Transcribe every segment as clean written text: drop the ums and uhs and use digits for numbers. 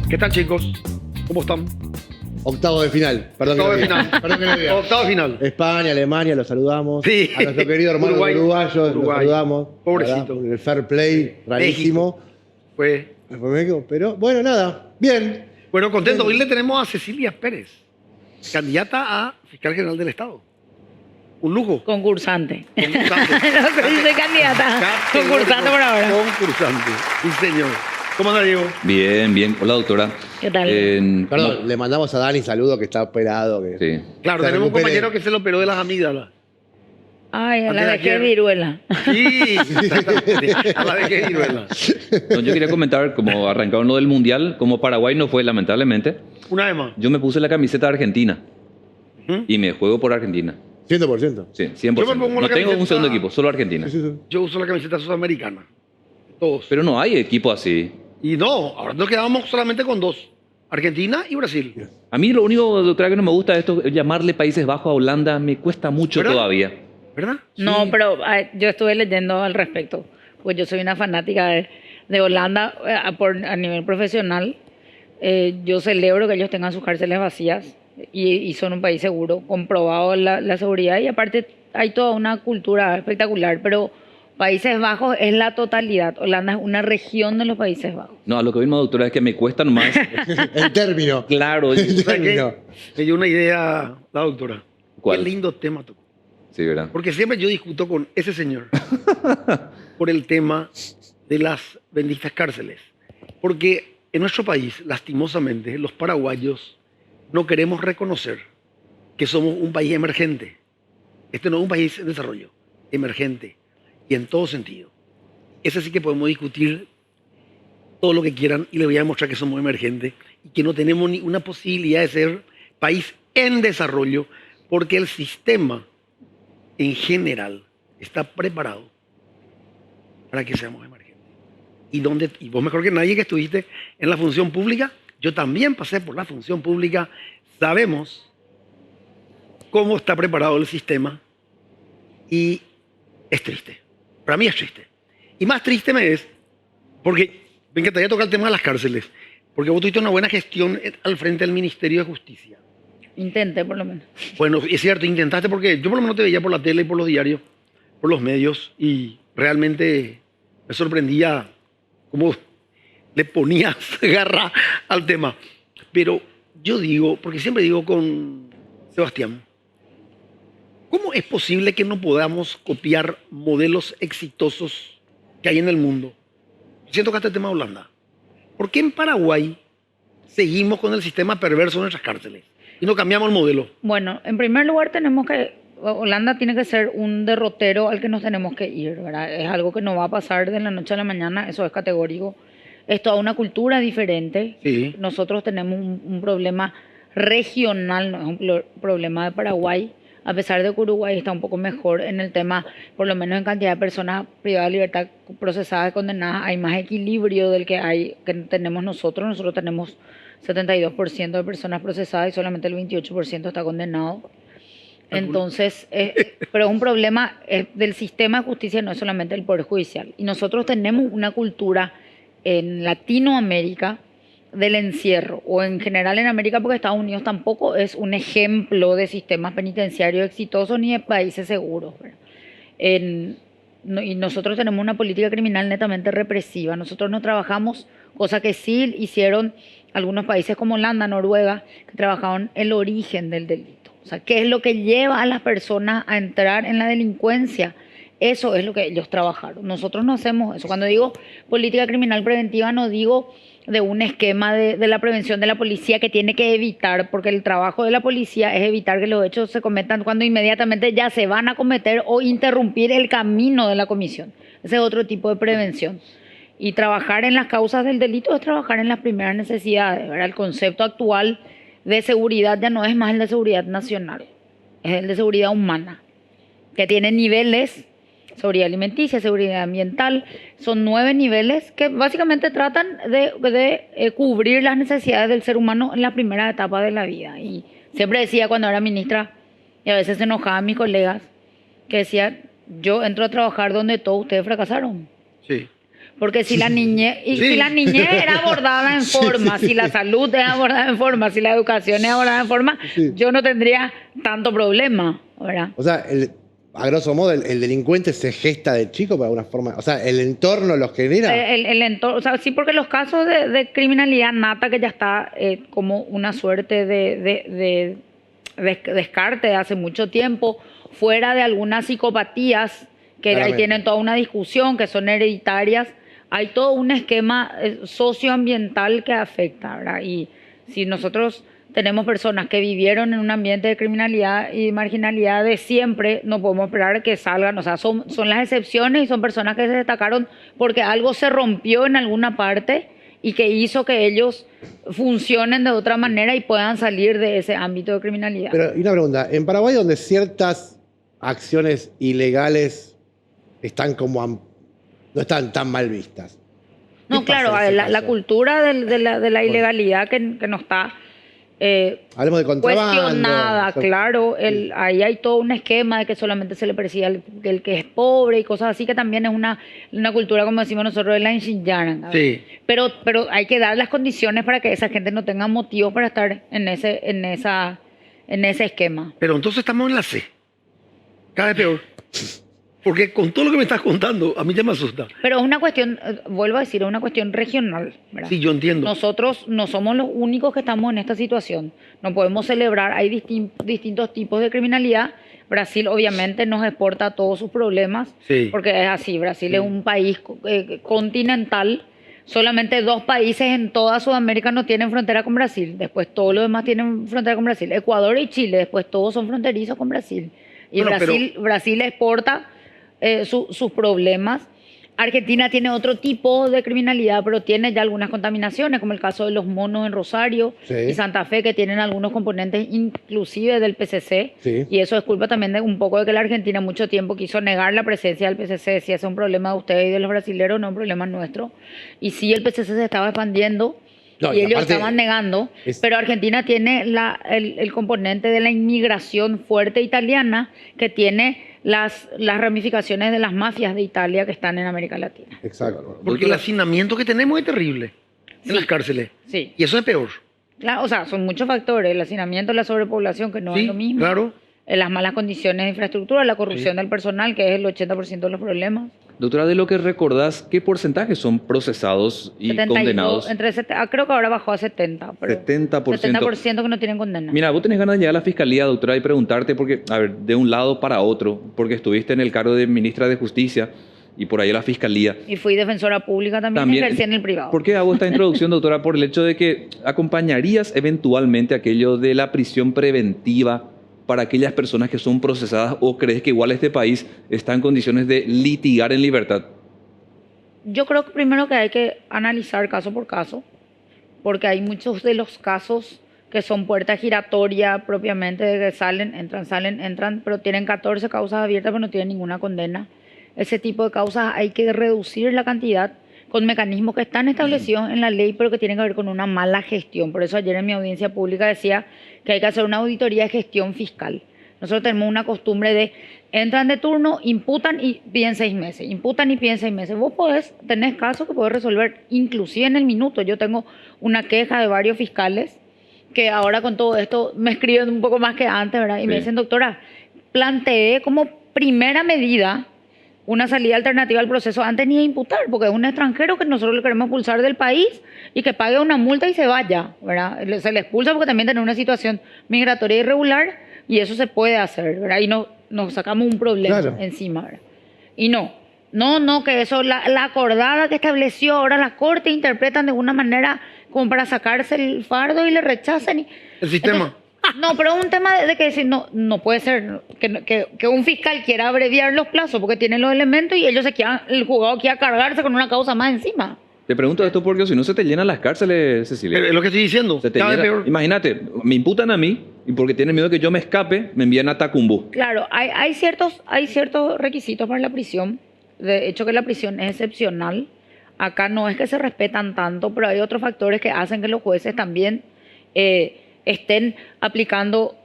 ¿Qué tal, chicos? ¿Cómo están? Octavo de final. Perdón Octavo que de lo diga. final. Perdón que lo diga. Octavo de final. España, Alemania, los saludamos. Sí. A nuestro querido hermano Uruguay. uruguyo, los saludamos. Pobrecito. ¿Verdad? El fair play, rarísimo. Fue. Fue México, pero bueno, nada. Bien. Bueno, contento. Hoy le tenemos a Cecilia Pérez, candidata a fiscal general del Estado. Un lujo. Concursante. Concursante. No se dice candidata. Concursante por ahora. Concursante. Sí, señor. ¿Cómo anda, Diego? Bien, bien. Hola, doctora. ¿Qué tal? Perdón, le mandamos a Dani saludo que está operado. Que Sí. Claro, se tenemos un recupere. compañero que se lo operó de las amígdalas. Ay, a Antes la de de qué ayer. viruela. Sí, exactamente. A la de qué viruela. No, yo quería comentar, como arrancaron lo del Mundial, como Paraguay no fue, lamentablemente, Una vez más. yo me puse la camiseta de Argentina ¿Mm? y me juego por Argentina. 100%. Sí, 100%. Yo me pongo la No tengo un camiseta- segundo equipo, solo Argentina. Sí, sí, sí. Yo uso la camiseta sudamericana. Todos. Pero no hay equipo así. Y no, ahora nos quedamos solamente con dos. Argentina y Brasil. A mí lo único, doctora, que no me gusta de esto es llamarle Países Bajos a Holanda. Me cuesta mucho ¿Verdad? todavía. ¿Verdad? No, pero yo estuve leyendo al respecto, pues yo soy una fanática de Holanda a nivel profesional. Yo celebro que ellos tengan sus cárceles vacías y son un país seguro, comprobado la seguridad, y aparte hay toda una cultura espectacular, pero Países Bajos es la totalidad. Holanda es una región de los Países Bajos. No, a lo que mismo, doctora, es que me cuesta nomás. El término. Claro. El ¿Sabes qué? término. Me dio una idea la doctora. ¿Cuál? Qué lindo tema tocó. Sí, ¿verdad? Porque siempre yo discuto con ese señor por el tema de las benditas cárceles. Porque en nuestro país, lastimosamente, los paraguayos no queremos reconocer que somos un país emergente. Este no es un país en desarrollo, emergente. Y en todo sentido. Ese sí que podemos discutir todo lo que quieran y le voy a demostrar que somos emergentes y que no tenemos ni una posibilidad de ser país en desarrollo porque el sistema en general está preparado para que seamos emergentes. Y vos mejor que nadie que estuviste en la función pública, yo también pasé por la función pública, sabemos cómo está preparado el sistema y es triste. Para mí es triste. Y más triste me es porque me encantaría tocar el tema de las cárceles, porque vos tuviste una buena gestión al frente del Ministerio de Justicia. Intenté, por lo menos. Bueno, es cierto, intentaste porque yo por lo menos te veía por la tele y por los diarios, por los medios, y realmente me sorprendía cómo le ponías garra al tema. Pero yo digo, porque siempre digo con Sebastián, ¿cómo es posible que no podamos copiar modelos exitosos que hay en el mundo? Siento que este tema de Holanda. ¿Por qué en Paraguay seguimos con el sistema perverso en nuestras cárceles y no cambiamos el modelo? Bueno, en primer lugar Holanda tiene que ser un derrotero al que nos tenemos que ir, ¿verdad? Es algo que no va a pasar de la noche a la mañana, eso es categórico. Es toda una cultura diferente. Sí. Nosotros tenemos un problema regional, no es un problema de Paraguay, a pesar de que Uruguay está un poco mejor en el tema, por lo menos en cantidad de personas privadas de libertad procesadas y condenadas, hay más equilibrio del que tenemos nosotros. Nosotros tenemos 72% de personas procesadas y solamente el 28% está condenado. Entonces, pero es un problema del sistema de justicia, no es solamente el Poder Judicial. Y nosotros tenemos una cultura en Latinoamérica del encierro, o en general en América, porque Estados Unidos tampoco es un ejemplo de sistemas penitenciarios exitosos ni de países seguros, ¿verdad? Y nosotros tenemos una política criminal netamente represiva. Nosotros no trabajamos, cosa que sí hicieron algunos países como Holanda, Noruega, que trabajaron el origen del delito. O sea, ¿qué es lo que lleva a las personas a entrar en la delincuencia? Eso es lo que ellos trabajaron. Nosotros no hacemos eso. Cuando digo política criminal preventiva, no digo de un esquema de la prevención de la policía que tiene que evitar, porque el trabajo de la policía es evitar que los hechos se cometan cuando inmediatamente ya se van a cometer o interrumpir el camino de la comisión. Ese es otro tipo de prevención. Y trabajar en las causas del delito es trabajar en las primeras necesidades, ¿verdad? El concepto actual de seguridad ya no es más el de seguridad nacional, es el de seguridad humana, que tiene niveles seguridad alimenticia, seguridad ambiental. Son 9 niveles que básicamente tratan de cubrir las necesidades del ser humano en la primera etapa de la vida. Y siempre decía cuando era ministra, y a veces se enojaban mis colegas, que decía, yo entro a trabajar donde todos ustedes fracasaron. Sí. Porque si la niñez, Sí. si la niñez era abordada en forma, si la salud era abordada en forma, si la educación era abordada en forma, Sí. yo no tendría tanto problema, ¿verdad? O sea, a grosso modo, el delincuente se gesta de chico por alguna forma. O sea, el entorno los genera. El entorno, o sea, sí, porque los casos de criminalidad nata que ya está como una suerte de descarte de hace mucho tiempo, fuera de algunas psicopatías que ahí Claramente. tienen toda una discusión, que son hereditarias, hay todo un esquema socioambiental que afecta, ¿verdad? Y si nosotros tenemos personas que vivieron en un ambiente de criminalidad y marginalidad de siempre, no podemos esperar que salgan, o sea, son las excepciones y son personas que se destacaron porque algo se rompió en alguna parte y que hizo que ellos funcionen de otra manera y puedan salir de ese ámbito de criminalidad. Pero, y una pregunta, en Paraguay donde ciertas acciones ilegales están como no están tan mal vistas. No, ¿Qué pasa claro, en ese la caso? cultura de la ilegalidad que no está Hablemos de contrabando. cuestionada, o sea, claro. Ahí hay todo un esquema de que solamente se le persigue al que es pobre y cosas así, que también es una cultura, como decimos nosotros, de la Xinjiang. Sí. Pero hay que dar las condiciones para que esa gente no tenga motivo para estar en ese esquema. Pero entonces estamos en la C. Cada vez peor. Porque con todo lo que me estás contando, a mí ya me asusta. Pero es una cuestión, vuelvo a decir, es una cuestión regional, ¿verdad? Sí, yo entiendo. Nosotros no somos los únicos que estamos en esta situación. No podemos celebrar, hay distintos tipos de criminalidad. Brasil obviamente nos exporta todos sus problemas, Sí. porque es así, Brasil es un país continental. Solamente 2 países en toda Sudamérica no tienen frontera con Brasil. Después todos los demás tienen frontera con Brasil. Ecuador y Chile, después todos son fronterizos con Brasil. Y Bueno, Brasil exporta sus problemas. Argentina tiene otro tipo de criminalidad, pero tiene ya algunas contaminaciones, como el caso de los monos en Rosario Sí. y Santa Fe, que tienen algunos componentes inclusive del PCC. Sí. Y eso es culpa también de un poco de que la Argentina mucho tiempo quiso negar la presencia del PCC. Si ese es un problema de ustedes y de los brasileros, no es un problema nuestro. Y sí, el PCC se estaba expandiendo. No, Y y ellos aparte estaban negando, es- pero Argentina tiene el componente de la inmigración fuerte italiana, que tiene las ramificaciones de las mafias de Italia que están en América Latina. Exacto. Porque el hacinamiento que tenemos es terrible en Sí. las cárceles. Sí, Y eso es peor. claro, o sea, son muchos factores, el hacinamiento, la sobrepoblación, que no Sí, es lo mismo, claro. las malas condiciones de infraestructura, la corrupción del personal, que es el 80% de los problemas. Doctora, de lo que recordás, ¿qué porcentajes son procesados y 72, condenados? creo que ahora bajó a 70, pero 70%. 70% que no tienen condena. Mira, vos tenés ganas de llegar a la fiscalía, doctora, y preguntarte, porque, a ver, de un lado para otro, porque estuviste en el cargo de ministra de Justicia y por ahí a la fiscalía. Y fui defensora pública también ejercí en el privado. ¿Por qué hago esta introducción, doctora? Por el hecho de que acompañarías eventualmente aquello de la prisión preventiva para aquellas personas que son procesadas, o crees que igual este país está en condiciones de litigar en libertad. Yo creo que primero que hay que analizar caso por caso, porque hay muchos de los casos que son puerta giratoria propiamente, de que salen, entran, pero tienen 14 causas abiertas, pero no tienen ninguna condena. Ese tipo de causas hay que reducir la cantidad con mecanismos que están establecidos en la ley, pero que tienen que ver con una mala gestión. Por eso ayer en mi audiencia pública decía que hay que hacer una auditoría de gestión fiscal. Nosotros tenemos una costumbre de entran de turno, imputan y piden 6 meses, imputan y piden 6 meses. Vos tenés casos que podés resolver inclusive en el minuto. Yo tengo una queja de varios fiscales que ahora con todo esto me escriben un poco más que antes, ¿verdad? Y me Sí. dicen, doctora, planteé como primera medida una salida alternativa al proceso antes ni de imputar, porque es un extranjero que nosotros le queremos expulsar del país y que pague una multa y se vaya, ¿verdad? Se le expulsa porque también tiene una situación migratoria irregular y eso se puede hacer, ¿verdad? Y nos sacamos un problema Claro. encima, ¿verdad? Y no, que eso, la acordada que estableció ahora la Corte interpretan de una manera como para sacarse el fardo y le rechazan. El sistema. Entonces, no, pero es un tema de que decir, no puede ser que un fiscal quiera abreviar los plazos porque tiene los elementos y ellos el juzgado quiera cargarse con una causa más encima. Te pregunto esto porque si no se te llenan las cárceles, Cecilia. Es lo que estoy diciendo. Se te Cada vez llena- peor. Imagínate, me imputan a mí y porque tienen miedo de que yo me escape, me envían a Tacumbú. Claro, hay ciertos requisitos para la prisión. De hecho, que la prisión es excepcional. Acá no es que se respetan tanto, pero hay otros factores que hacen que los jueces también estén aplicando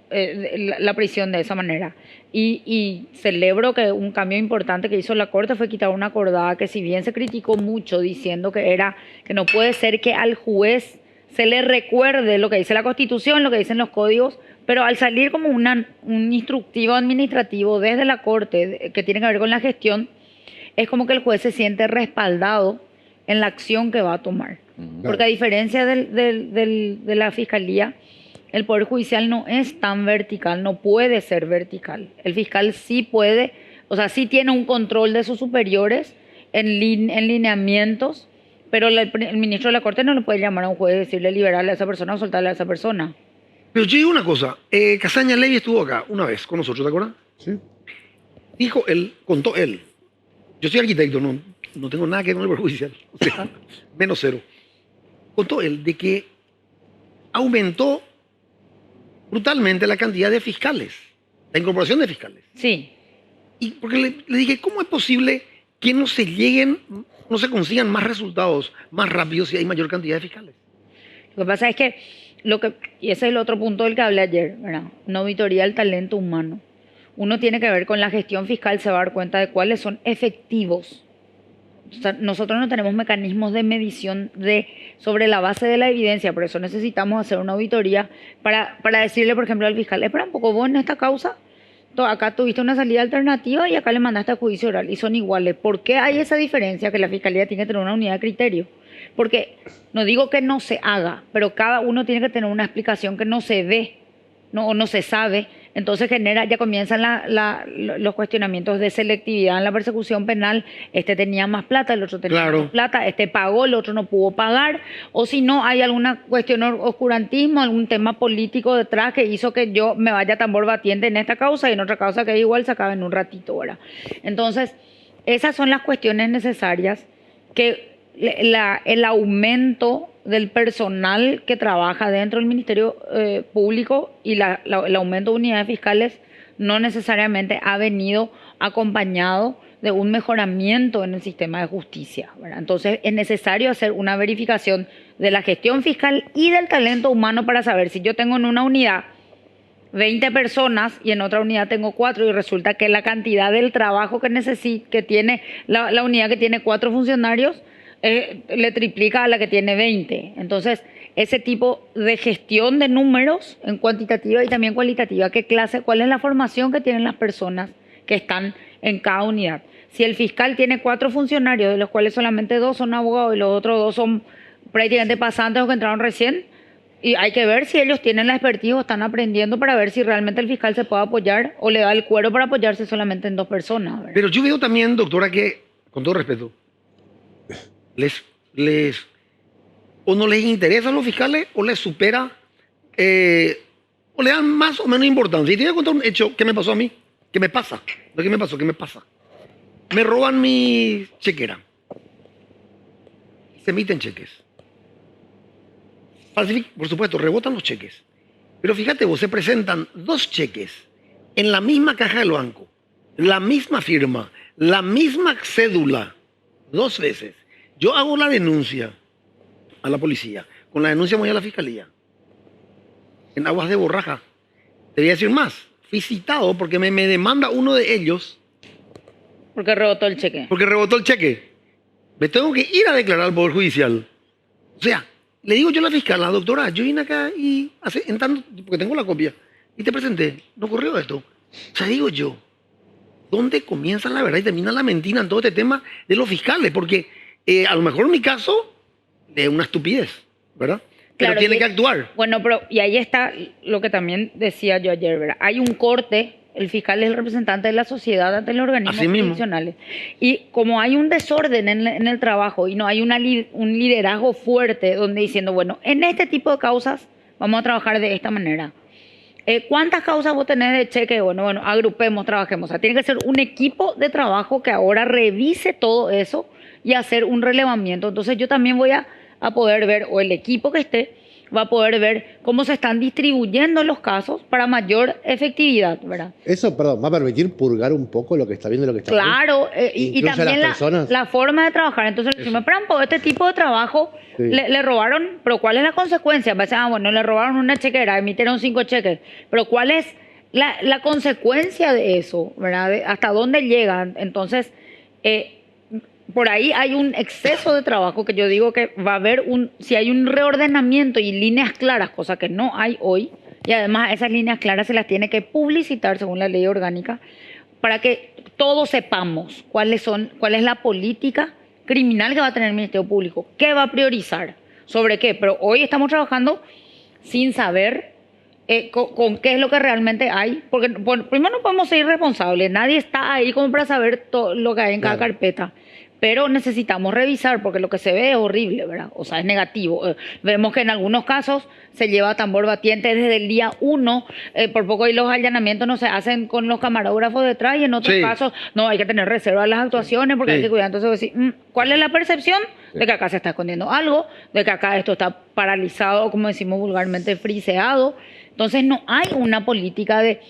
la prisión de esa manera. Y celebro que un cambio importante que hizo la Corte fue quitar una acordada que, si bien se criticó mucho diciendo que no puede ser que al juez se le recuerde lo que dice la Constitución, lo que dicen los códigos, pero al salir como un instructivo administrativo desde la Corte que tiene que ver con la gestión, es como que el juez se siente respaldado en la acción que va a tomar. Porque a diferencia de la Fiscalía, el Poder Judicial no es tan vertical, no puede ser vertical. El fiscal sí puede, o sea, sí tiene un control de sus superiores en lineamientos, pero el ministro de la Corte no le puede llamar a un juez y decirle liberarle a esa persona o soltarle a esa persona. Pero yo digo una cosa. Casaña Levy estuvo acá una vez con nosotros, ¿te acuerdas? Sí. Dijo él, contó él. Yo soy arquitecto, no tengo nada que ver con el Poder Judicial. O sea, menos cero. Contó él de que aumentó brutalmente la cantidad de fiscales, la incorporación de fiscales. Sí. Y porque le dije, ¿cómo es posible que no se consigan más resultados más rápidos si hay mayor cantidad de fiscales? Lo que pasa es que, y ese es el otro punto del que hablé ayer, ¿verdad? Una auditoría del talento humano. Uno tiene que ver con la gestión fiscal, se va a dar cuenta de cuáles son efectivos. O sea, nosotros no tenemos mecanismos de medición sobre la base de la evidencia, por eso necesitamos hacer una auditoría para decirle, por ejemplo, al fiscal, espera un poco, vos en esta causa, acá tuviste una salida alternativa y acá le mandaste a juicio oral y son iguales. ¿Por qué hay esa diferencia? Que la fiscalía tiene que tener una unidad de criterio. Porque no digo que no se haga, pero cada uno tiene que tener una explicación que no se ve, o no se sabe. Entonces ya comienzan los cuestionamientos de selectividad en la persecución penal. Este tenía más plata, el otro tenía Claro. más plata, este pagó, el otro no pudo pagar. O si no, hay alguna cuestión oscurantismo, algún tema político detrás que hizo que yo me vaya tambor batiente en esta causa y en otra causa que igual se acaba en un ratito, ¿verdad? Entonces, esas son las cuestiones necesarias que el aumento del personal que trabaja dentro del Ministerio Público y el aumento de unidades fiscales no necesariamente ha venido acompañado de un mejoramiento en el sistema de justicia, ¿verdad? Entonces es necesario hacer una verificación de la gestión fiscal y del talento humano para saber si yo tengo en una unidad 20 personas y en otra unidad tengo 4 y resulta que la cantidad del trabajo que tiene la unidad que tiene 4 funcionarios le triplica a la que tiene 20. Entonces, ese tipo de gestión de números en cuantitativa y también cualitativa, cuál es la formación que tienen las personas que están en cada unidad. Si el fiscal tiene 4 funcionarios, de los cuales solamente 2 son abogados y los otros 2 son prácticamente pasantes o que entraron recién, y hay que ver si ellos tienen la expertise o están aprendiendo para ver si realmente el fiscal se puede apoyar o le da el cuero para apoyarse solamente en 2 personas, ¿verdad? Pero yo veo también, doctora, que, con todo respeto, o no les interesa a los fiscales o les supera o le dan más o menos importancia. Y te voy a contar un hecho que me pasó a mí, que me pasa, no que me pasó, que me pasa. Me roban mi chequera. Se emiten cheques. Por supuesto, rebotan los cheques. Pero fíjate vos, se presentan 2 cheques en la misma caja del banco, la misma firma, la misma cédula, 2 veces. Yo hago la denuncia a la policía. Con la denuncia voy a la fiscalía. En aguas de borraja. Te voy a decir más. Fui citado porque me demanda uno de ellos. Porque rebotó el cheque. Porque rebotó el cheque. Me tengo que ir a declarar al Poder Judicial. O sea, le digo yo a la fiscal, la doctora, yo vine acá y porque tengo la copia, y te presenté, no ocurrió esto. O sea, digo yo, ¿dónde comienza la verdad y termina la mentira en todo este tema de los fiscales? Porque a lo mejor en mi caso es una estupidez, ¿verdad? Pero Claro, tiene que actuar. Bueno, pero y ahí está lo que también decía yo ayer, ¿verdad? Hay un corte, el fiscal es el representante de la sociedad ante los organismos Así mismo. jurisdiccionales. Y como hay un desorden en el trabajo y no hay un liderazgo fuerte donde diciendo, bueno, en este tipo de causas vamos a trabajar de esta manera. ¿Cuántas causas vos tenés de cheque? Bueno, agrupemos, trabajemos. O sea, tiene que ser un equipo de trabajo que ahora revise todo eso y hacer un relevamiento. Entonces yo también voy a poder ver, o el equipo que esté, va a poder ver cómo se están distribuyendo los casos para mayor efectividad, ¿verdad? Eso, perdón, va a permitir purgar un poco lo que está viendo y lo que está viendo. Claro, y Incluye a también las personas. la forma de trabajar. Entonces, le decimos, pero este tipo de trabajo Sí. le robaron, pero ¿cuál es la consecuencia? Va a decir, bueno, le robaron una chequera, emitieron 5 cheques, pero ¿cuál es la consecuencia de eso? ¿Verdad? ¿Hasta dónde llegan? Entonces, por ahí hay un exceso de trabajo que yo digo que va a haber si hay un reordenamiento y líneas claras, cosa que no hay hoy, y además esas líneas claras se las tiene que publicitar según la ley orgánica para que todos sepamos cuál es la política criminal que va a tener el Ministerio Público, qué va a priorizar, sobre qué, pero hoy estamos trabajando sin saber con qué es lo que realmente hay, porque primero no podemos ser irresponsables, nadie está ahí como para saber todo lo que hay en cada carpeta. Pero necesitamos revisar porque lo que se ve es horrible, ¿verdad? O sea, es negativo. Vemos que en algunos casos se lleva tambor batiente desde el día 1. Por poco y los allanamientos no se hacen con los camarógrafos detrás y en otros casos no, hay que tener reserva a las actuaciones porque hay que cuidar. Entonces, decir, ¿cuál es la percepción? De que acá se está escondiendo algo, de que acá esto está paralizado, como decimos vulgarmente, friseado. Entonces, no hay una política de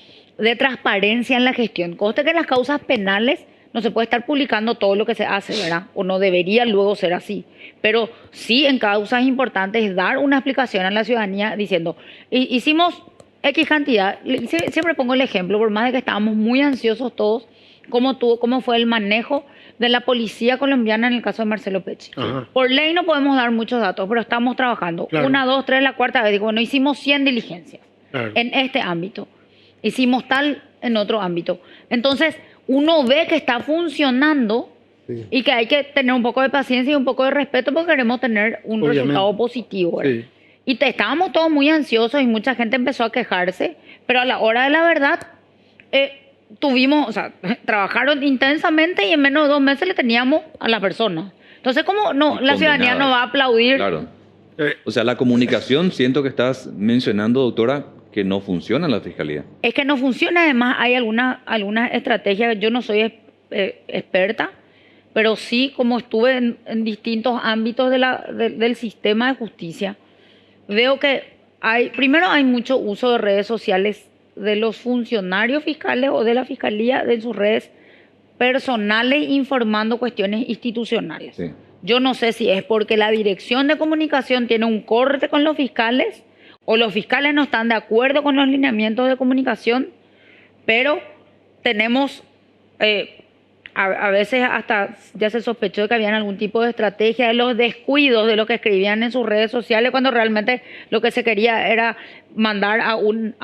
transparencia en la gestión. Conste que las causas penales no se puede estar publicando todo lo que se hace, ¿verdad? O no debería luego ser así. Pero sí en causas importantes dar una explicación a la ciudadanía diciendo, hicimos X cantidad. Siempre pongo el ejemplo, por más de que estábamos muy ansiosos todos, cómo fue el manejo de la policía colombiana en el caso de Marcelo Pecci. Por ley no podemos dar muchos datos, pero estamos trabajando. Claro. 1, 2, 3, la cuarta vez. Digo, bueno, hicimos 100 diligencias en este ámbito. Hicimos tal en otro ámbito. Entonces, uno ve que está funcionando y que hay que tener un poco de paciencia y un poco de respeto porque queremos tener un resultado positivo. Y estábamos todos muy ansiosos y mucha gente empezó a quejarse, pero a la hora de la verdad trabajaron intensamente y en menos de 2 meses le teníamos a la persona. Entonces, ¿cómo no, la ciudadanía no va a aplaudir? Claro. O sea, la comunicación, siento que estás mencionando, doctora, que no funciona en la Fiscalía. Es que no funciona, además hay algunas estrategias, yo no soy experta, pero sí como estuve en distintos ámbitos del sistema de justicia, veo que primero hay mucho uso de redes sociales de los funcionarios fiscales o de la Fiscalía de sus redes personales informando cuestiones institucionales. Sí. Yo no sé si es porque la Dirección de Comunicación tiene un corte con los fiscales o los fiscales no están de acuerdo con los lineamientos de comunicación, pero tenemos, a veces hasta ya se sospechó de que habían algún tipo de estrategia de los descuidos de lo que escribían en sus redes sociales, cuando realmente lo que se quería era mandar un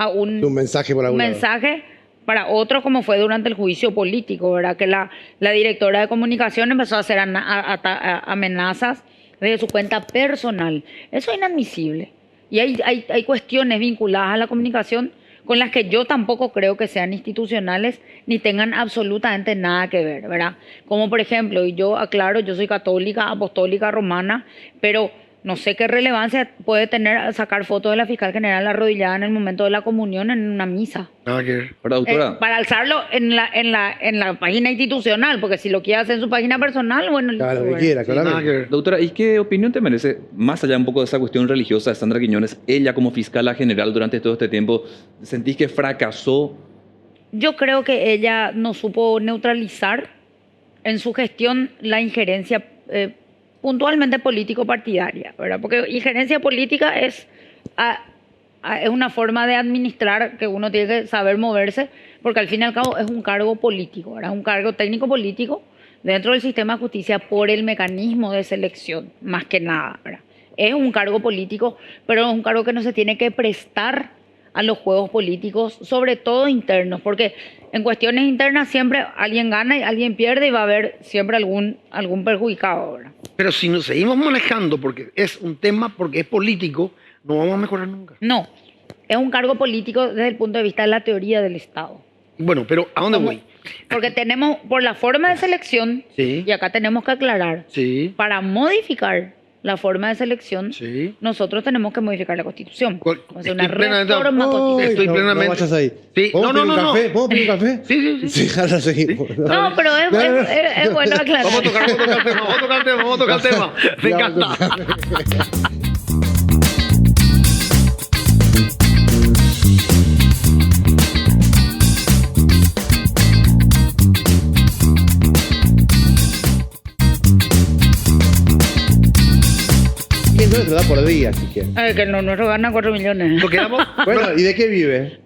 mensaje por algún mensaje para otro, como fue durante el juicio político, ¿verdad? Que la directora de comunicación empezó a hacer amenazas desde su cuenta personal. Eso es inadmisible. Y hay cuestiones vinculadas a la comunicación con las que yo tampoco creo que sean institucionales ni tengan absolutamente nada que ver, ¿verdad? Como por ejemplo, y yo aclaro, yo soy católica, apostólica, romana, pero no sé qué relevancia puede tener sacar fotos de la fiscal general arrodillada en el momento de la comunión en una misa. Para alzarlo en la página institucional, porque si lo quiere hacer en su página personal, bueno... Claro, lo que quiera, claramente. Doctora, ¿y qué opinión te merece, más allá un poco de esa cuestión religiosa de Sandra Quiñones, ella como fiscala general durante todo este tiempo, sentís que fracasó? Yo creo que ella no supo neutralizar en su gestión la injerencia puntualmente político-partidaria, ¿verdad? Porque injerencia política es una forma de administrar que uno tiene que saber moverse, porque al fin y al cabo es un cargo político, ¿verdad? Un cargo técnico-político dentro del sistema de justicia por el mecanismo de selección, más que nada, ¿verdad? Es un cargo político, pero es un cargo que no se tiene que prestar a los juegos políticos, sobre todo internos, porque en cuestiones internas siempre alguien gana y alguien pierde y va a haber siempre algún perjudicado, ¿verdad? Pero si nos seguimos manejando porque es un tema, porque es político, no vamos a mejorar nunca. No, es un cargo político desde el punto de vista de la teoría del Estado. Bueno, pero ¿a dónde voy? Porque tenemos, por la forma de selección, y acá tenemos que aclarar, para modificar la forma de selección, Sí. nosotros tenemos que modificar la Constitución. Cu- O sea, una estoy plenamente- reforma Ay, constitucional. Estoy no, plenamente- No vayas ahí. Sí, ¿Podemos no, pedir un no, no. café? ¿Podemos pedir un café? Sí. Sí, ahora seguimos. No, pero es bueno aclarar. Vamos a tocar el tema, vamos a tocar el tema. Me Ya, encanta. $500 te da por día, así que. Ay, que no, nuestro gana 4 millones. Nos quedamos. Bueno, ¿y de qué vive?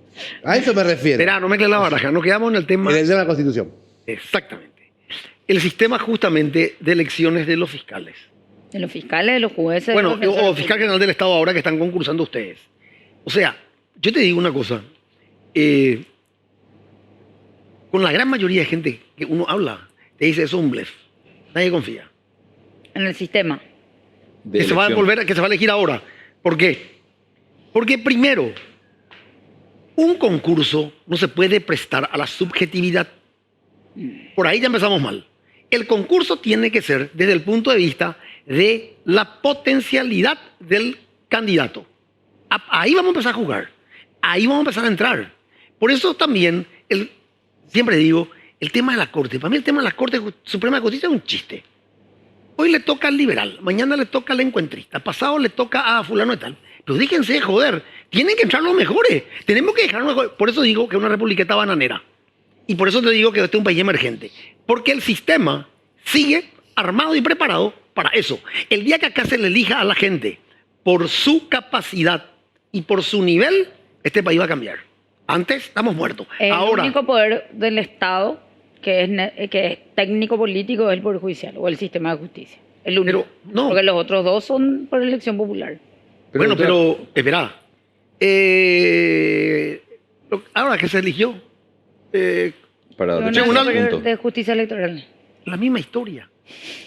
A eso me refiero. Espera, no mezcles la baraja. Nos quedamos en el tema. En el tema de la Constitución. Exactamente. El sistema justamente de elecciones de los fiscales. De los fiscales, de los jueces. Bueno, de los defensores o fiscal general del Estado ahora que están concursando ustedes. O sea, yo te digo una cosa. Con la gran mayoría de gente que uno habla, te dice eso es un blef. Nadie confía. en el sistema. de Que se va a elección. volver, que se va a elegir ahora. ¿Por qué? Porque primero, un concurso no se puede prestar a la subjetividad. Por ahí ya empezamos mal. El concurso tiene que ser desde el punto de vista de la potencialidad del candidato. Ahí vamos a empezar a jugar. Ahí vamos a empezar a entrar. Por eso también, siempre digo, el tema de la Corte. Para mí el tema de la Corte Suprema de Justicia es un chiste. Hoy le toca al liberal, mañana le toca al encuentrista, pasado le toca a fulano y tal. Pero déjense de joder, tienen que entrar los mejores. Tenemos que dejar los mejores. Por eso digo que es una republiqueta bananera. Y por eso te digo que este es un país emergente. Porque el sistema sigue armado y preparado para eso. El día que acá se le elija a la gente por su capacidad y por su nivel, este país va a cambiar. Antes estamos muertos. El Ahora, único poder del Estado que es técnico político es el Poder Judicial o el sistema de justicia. El único. Pero, no. Porque los otros dos son por elección popular. bueno, pero espera. Ahora que se eligió, Para Tribunal Tribunal Superior punto. de Justicia Electoral. la misma historia.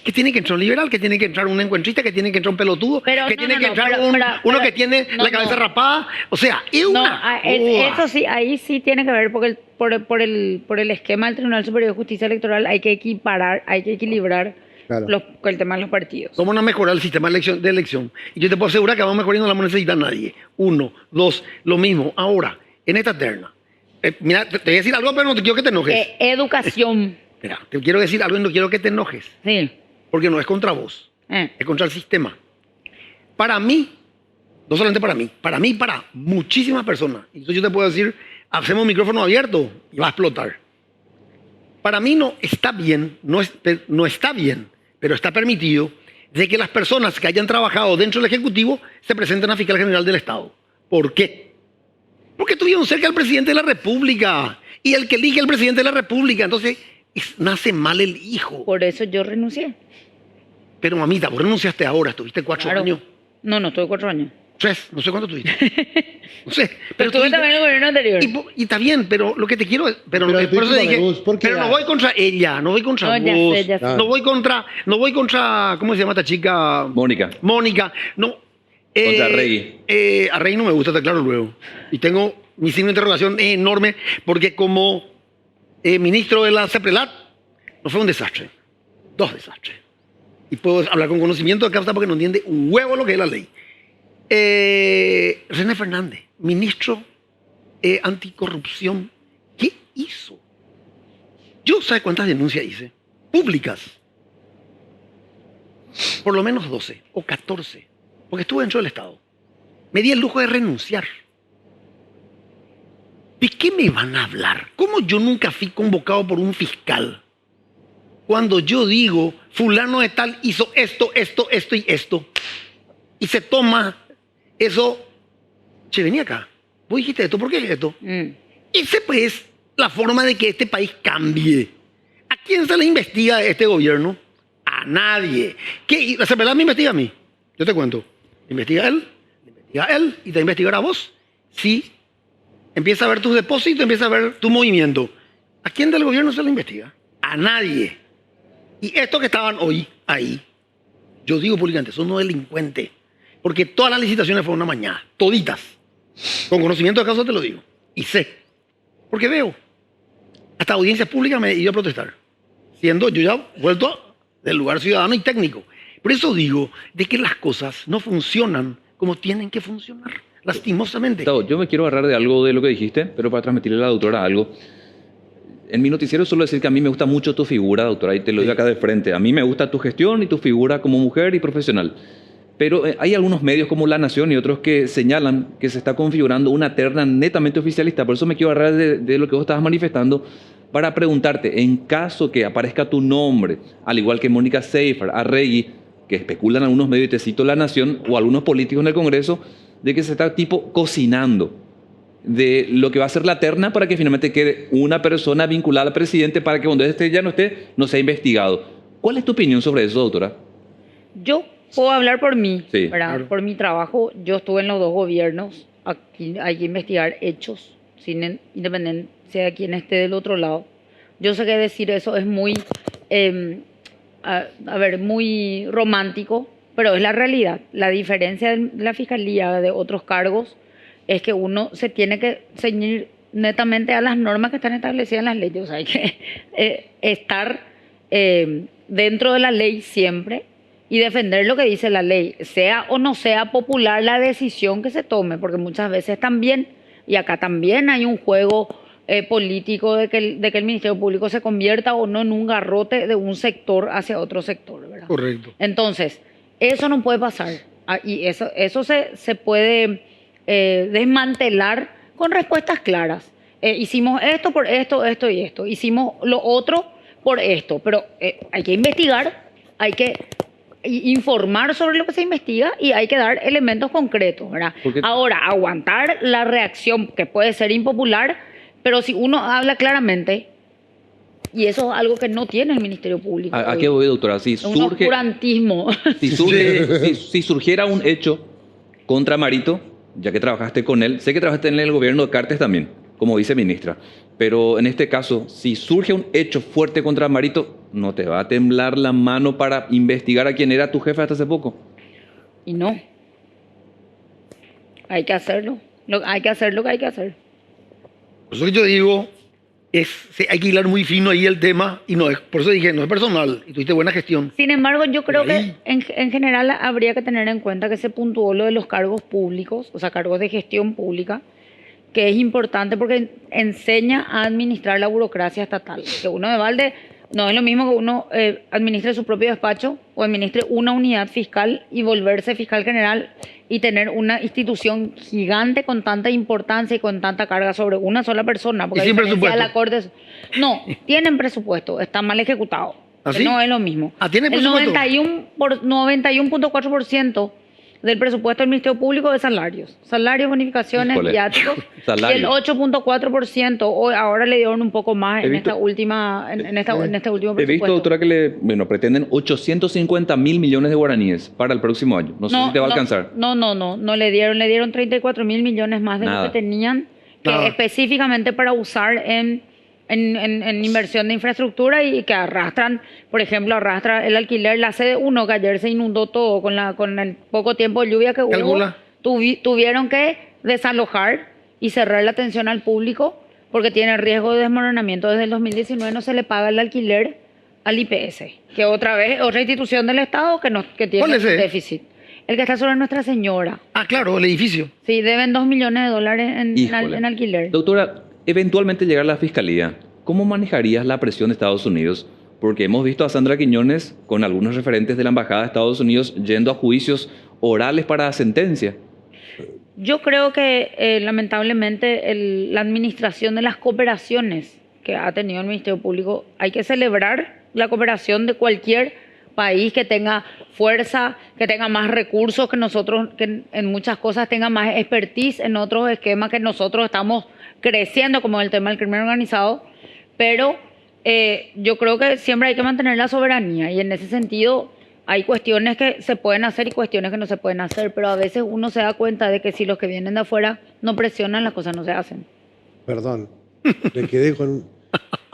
Que tiene que entrar un liberal, que tiene que entrar un encuentrista, que tiene que entrar un pelotudo, Pero que no, tiene no, que no, entrar pero- uno pero- que tiene no, la cabeza no. rapada. O sea, es No, una. eso sí, ahí sí tiene que ver porque por el esquema del Tribunal Superior de Justicia Electoral hay que equiparar, hay que equilibrar Claro. el tema de los partidos. ¿Cómo no mejorar el sistema de elección? Y yo te puedo asegurar que vamos mejorando, no la necesita nadie. Uno, dos, lo mismo. Ahora, en esta terna. Mira, te voy a decir algo, pero no te quiero que te enojes. Educación. Mira, te quiero decir algo y no quiero que te enojes. Sí. Porque no es contra vos. Es contra el sistema. Para mí, no solamente para mí, para muchísimas personas. Entonces yo te puedo decir, hacemos micrófono abierto y va a explotar. Para mí no está bien, no está bien, pero está permitido de que las personas que hayan trabajado dentro del Ejecutivo se presenten a Fiscal General del Estado. ¿Por qué? Porque tuvieron cerca al presidente de la República y el que elige al presidente de la República. Entonces, nace mal el hijo. Por eso yo renuncié. Pero mamita, vos renunciaste ahora, estuviste 4 Claro. años. No, estuve 4 años. 3, no sé cuánto tuviste. No sé. Pero estuve estuviste- también en el gobierno anterior. y está bien, pero lo que te quiero es. Pero Pero por eso discúlpame, dije. Gus, ¿por qué Pero no la- voy contra ella, no voy contra No, ya vos. sé, ya sé. No voy contra. ¿Cómo se llama esta chica? Mónica. Mónica. No. Contra Rey. A Rey no me gusta, está claro luego. Y tengo mi signo de interrogación es enorme porque como ministro de la CEPRELAT, no fue un desastre. 2 desastres. Y puedo hablar con conocimiento de causa porque no entiende un huevo lo que es la ley. René Fernández, ministro anticorrupción. ¿Qué hizo? Yo, ¿sabes cuántas denuncias hice? Públicas. Por lo menos 12 o 14. Porque estuve dentro del Estado. Me di el lujo de renunciar. ¿De qué me van a hablar? ¿Cómo yo nunca fui convocado por un fiscal? Cuando yo digo, fulano de tal hizo esto y esto, y se toma eso, che, vení acá, vos dijiste esto, ¿por qué esto? Esa pues es la forma de que este país cambie. ¿A quién se le investiga este gobierno? A nadie. ¿Qué? ¿La CEPRELAT me investiga a mí? Yo te cuento. Investiga a él y te va a investigar a vos. Sí. Empieza a ver tus depósitos, empieza a ver tu movimiento. ¿A quién del gobierno se le investiga? A nadie. Y estos que estaban hoy ahí, yo digo públicamente, son unos delincuentes. Porque todas las licitaciones fueron una mañana, toditas. Con conocimiento de causa te lo digo. Y sé. Porque veo. Hasta audiencias públicas me he ido a protestar. Siendo yo ya vuelto del lugar ciudadano y técnico. Por eso digo de que las cosas no funcionan como tienen que funcionar, lastimosamente. Gustavo, yo me quiero agarrar de algo de lo que dijiste, pero para transmitirle a la doctora algo. En mi noticiero suelo decir que a mí me gusta mucho tu figura, doctora, y te lo digo acá de frente. A mí me gusta tu gestión y tu figura como mujer y profesional. Pero hay algunos medios como La Nación y otros que señalan que se está configurando una terna netamente oficialista. Por eso me quiero agarrar de lo que vos estabas manifestando para preguntarte, en caso que aparezca tu nombre, al igual que Mónica Seyfert, Arregui, que especulan algunos medios, y te cito La Nación, o algunos políticos en el Congreso, de que se está tipo cocinando de lo que va a ser la terna para que finalmente quede una persona vinculada al presidente para que cuando este ya no esté, no sea investigado. ¿Cuál es tu opinión sobre eso, doctora? Yo puedo hablar por mí, Sí, ¿verdad? claro. Por mi trabajo. Yo estuve en los dos gobiernos. Aquí hay que investigar hechos, sin independencia de quién esté del otro lado. Yo sé que decir eso es muy, muy romántico, pero es la realidad. La diferencia de la fiscalía de otros cargos es que uno se tiene que ceñir netamente a las normas que están establecidas en las leyes. O sea, hay que estar dentro de la ley siempre y defender lo que dice la ley, sea o no sea popular la decisión que se tome, porque muchas veces también, y acá también hay un juego político de que el Ministerio Público se convierta o no en un garrote de un sector hacia otro sector, ¿verdad? Correcto. Entonces, eso no puede pasar. Y eso se puede desmantelar con respuestas claras. Hicimos esto por esto, esto y esto. Hicimos lo otro por esto. Pero hay que investigar, hay que informar sobre lo que se investiga y hay que dar elementos concretos, ¿verdad? Porque- Ahora, aguantar la reacción que puede ser impopular, pero si uno habla claramente, y eso es algo que no tiene el Ministerio Público. ¿A hoy. qué voy, doctora? Si Es un surge, oscurantismo. si surgiera un hecho contra Marito, ya que trabajaste con él, sé que trabajaste en el gobierno de Cartes también, como viceministra, pero en este caso, si surge un hecho fuerte contra Marito, ¿no te va a temblar la mano para investigar a quien era tu jefe hasta hace poco? Y no. Hay que hacerlo. Hay que hacer lo que hay que hacer. Por eso que yo digo, hay que hilar muy fino ahí el tema, y no es, por eso dije, no es personal, y tuviste buena gestión. Sin embargo, yo creo Por ahí. que en general habría que tener en cuenta que se puntuó lo de los cargos públicos, o sea, cargos de gestión pública, que es importante porque enseña a administrar la burocracia estatal. Que uno de balde no es lo mismo que uno administre su propio despacho o administre una unidad fiscal y volverse fiscal general y tener una institución gigante con tanta importancia y con tanta carga sobre una sola persona. Porque Y sin a diferencia de la presupuesto. Corte, no, tienen presupuesto, está mal ejecutado. ¿Ah, Que sí? no es lo mismo. Ah, ¿tiene El presupuesto? 91.4% del presupuesto del Ministerio Público es salarios. Salarios, bonificaciones, Híjole. viáticos. Salario. Y el 8.4%, ahora le dieron un poco más He en visto- esta última, en este último He presupuesto. visto, doctora, que pretenden 850.000 millones de guaraníes para el próximo año. No sé si te va a alcanzar. No le dieron 34.000 millones más de Nada. lo que tenían, que Nada. específicamente para usar en inversión de infraestructura y que arrastran, por ejemplo, arrastra el alquiler, la sede 1, que ayer se inundó todo con el poco tiempo de lluvia que hubo. Calcula. Tuvieron que desalojar y cerrar la atención al público porque tiene riesgo de desmoronamiento. Desde el 2019 no se le paga el alquiler al IPS, que otra vez, otra institución del Estado que tiene ¿Cuál es ese? déficit. El que está sobre Nuestra Señora. Ah, claro, el edificio. Sí, deben $2 millones Híjole. en alquiler. Doctora, eventualmente llegar a la fiscalía, ¿cómo manejarías la presión de Estados Unidos? Porque hemos visto a Sandra Quiñones con algunos referentes de la Embajada de Estados Unidos yendo a juicios orales para sentencia. Yo creo que lamentablemente la administración de las cooperaciones que ha tenido el Ministerio Público, hay que celebrar la cooperación de cualquier país que tenga fuerza, que tenga más recursos que nosotros, que en muchas cosas tenga más expertise en otros esquemas que nosotros estamos creciendo, como el tema del crimen organizado, pero yo creo que siempre hay que mantener la soberanía y en ese sentido hay cuestiones que se pueden hacer y cuestiones que no se pueden hacer, pero a veces uno se da cuenta de que si los que vienen de afuera no presionan, las cosas no se hacen. Perdón, me quedé con...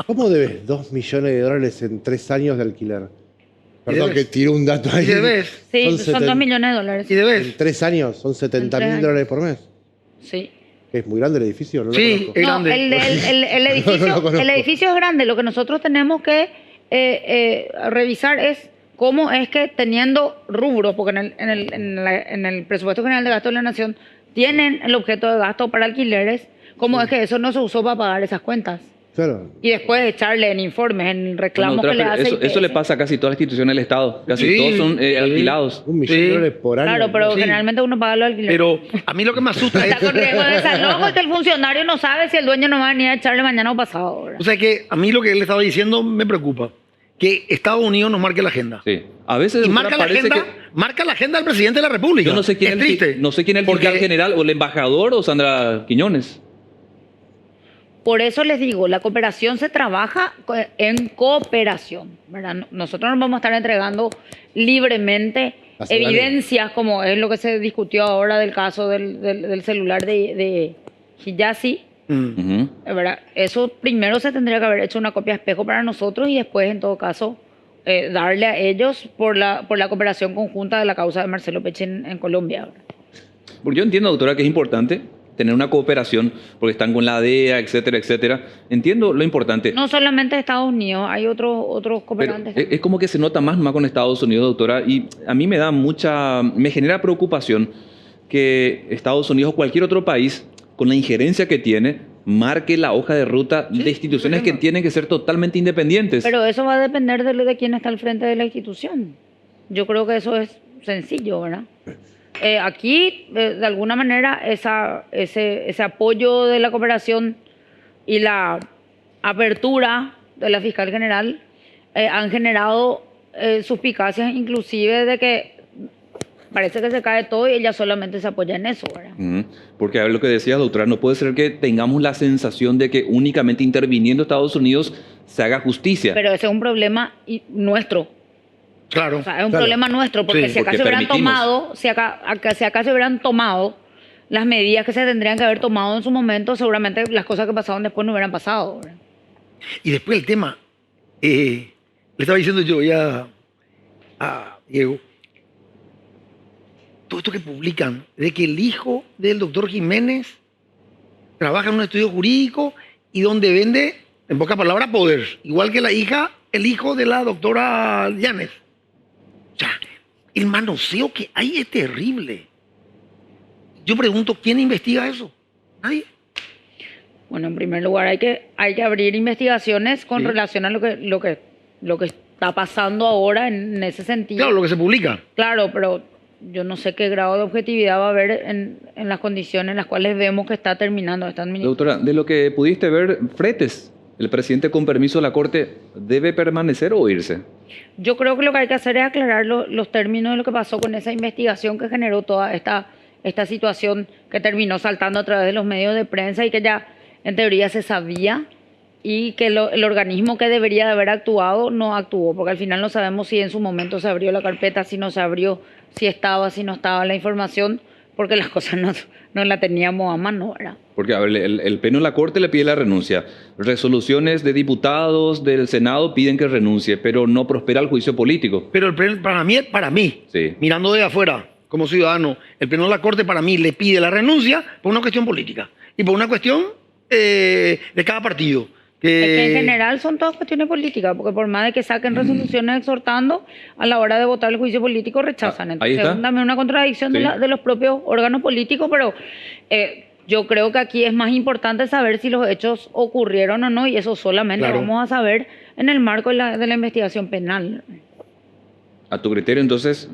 ¿Cómo debes $2 millones en 3 años de alquiler? Perdón que debes? tiro un dato ahí. ¿Y debes? Sí, son $2 millones. ¿Y En debes? 3 años son $70 En 3 mil años. por mes. Sí. Que es muy grande el edificio, ¿no? Lo Sí, conozco. es No, grande. el edificio, No lo conozco. el edificio es grande. Lo que nosotros tenemos que revisar es ¿cómo es que teniendo rubros, porque en el presupuesto general de gasto de la Nación tienen el objeto de gasto para alquileres, cómo es que eso no se usó para pagar esas cuentas? Claro. Y después echarle en informes, en reclamos Bueno, que le pero hace eso le IPS. pasa a casi todas las instituciones del Estado. Casi Sí, todos son sí. alquilados. 1 millón de dólares por año. Claro, pero Sí. generalmente uno paga los alquileres. Pero a mí lo que me asusta es... Está con riesgo de desalojo y que el funcionario no sabe si el dueño no va a venir a echarle mañana o pasado. ¿verdad? O sea que a mí lo que él estaba diciendo me preocupa. Que Estados Unidos nos marque la agenda. Sí. A veces Y doctora, marca la parece agenda, marca la agenda del presidente de la República. yo no sé quién es es el, triste. no sé quién es el Porque- fiscal general o el embajador o Sandra Quiñones. Por eso les digo, la cooperación se trabaja en cooperación, ¿verdad? Nosotros nos vamos a estar entregando libremente La soberanía. evidencias, como es lo que se discutió ahora del caso del celular de Hijazi, Mm. ¿verdad? Eso primero se tendría que haber hecho una copia espejo para nosotros y después, en todo caso, darle a ellos por la cooperación conjunta de la causa de Marcelo Pecci en Colombia, ¿verdad? Porque yo entiendo, doctora, que es importante tener una cooperación, porque están con la DEA, etcétera, etcétera. Entiendo lo importante. No solamente Estados Unidos, hay otros Pero cooperantes. es como que se nota más con Estados Unidos, doctora, y a mí me genera preocupación que Estados Unidos o cualquier otro país, con la injerencia que tiene, marque la hoja de ruta de instituciones que tienen que ser totalmente independientes. Pero eso va a depender de quién está al frente de la institución. Yo creo que eso es sencillo, ¿verdad? Aquí, de alguna manera, ese apoyo de la cooperación y la apertura de la fiscal general han generado suspicacias, inclusive de que parece que se cae todo y ella solamente se apoya en eso, ¿verdad? Ujú. Porque a ver lo que decías, doctora, no puede ser que tengamos la sensación de que únicamente interviniendo Estados Unidos se haga justicia. Pero ese es un problema nuestro. Claro. O sea, es un Claro. problema nuestro, porque Sí, si acá porque se hubieran permitimos. tomado, si acá se hubieran tomado las medidas que se tendrían que haber tomado en su momento, seguramente las cosas que pasaron después no hubieran pasado, ¿verdad? Y después el tema, le estaba diciendo yo ya a Diego, todo esto que publican, de que el hijo del doctor Jiménez trabaja en un estudio jurídico y donde vende, en pocas palabras, poder, igual que el hijo de la doctora Llanes. O sea, el manoseo que hay es terrible. Yo pregunto, ¿quién investiga eso? Nadie. Bueno, en primer lugar hay que abrir investigaciones con Sí. relación a lo que está pasando ahora en ese sentido. Claro, lo que se publica. Claro, pero yo no sé qué grado de objetividad va a haber en las condiciones en las cuales vemos que está terminando esta administración. Doctora, de lo que pudiste ver, Fretes, el presidente con permiso de la Corte, ¿debe permanecer o irse? Yo creo que lo que hay que hacer es aclarar los términos de lo que pasó con esa investigación que generó toda esta situación que terminó saltando a través de los medios de prensa y que ya en teoría se sabía y que el organismo que debería de haber actuado no actuó, porque al final no sabemos si en su momento se abrió la carpeta, si no se abrió, si estaba, si no estaba la información, porque las cosas no la teníamos a mano, ¿verdad? Porque, a ver, el Pleno de la Corte le pide la renuncia. Resoluciones de diputados del Senado piden que renuncie, pero no prospera el juicio político. Pero para mí, Sí. mirando de afuera, como ciudadano, el Pleno de la Corte para mí le pide la renuncia por una cuestión política y por una cuestión de cada partido. Es que en general son todas cuestiones políticas, porque por más de que saquen resoluciones exhortando, a la hora de votar el juicio político rechazan. Ah, ahí Entonces, está. también una contradicción Sí. de los propios órganos políticos, pero yo creo que aquí es más importante saber si los hechos ocurrieron o no, y eso solamente Claro. vamos a saber en el marco de la investigación penal. A tu criterio, entonces,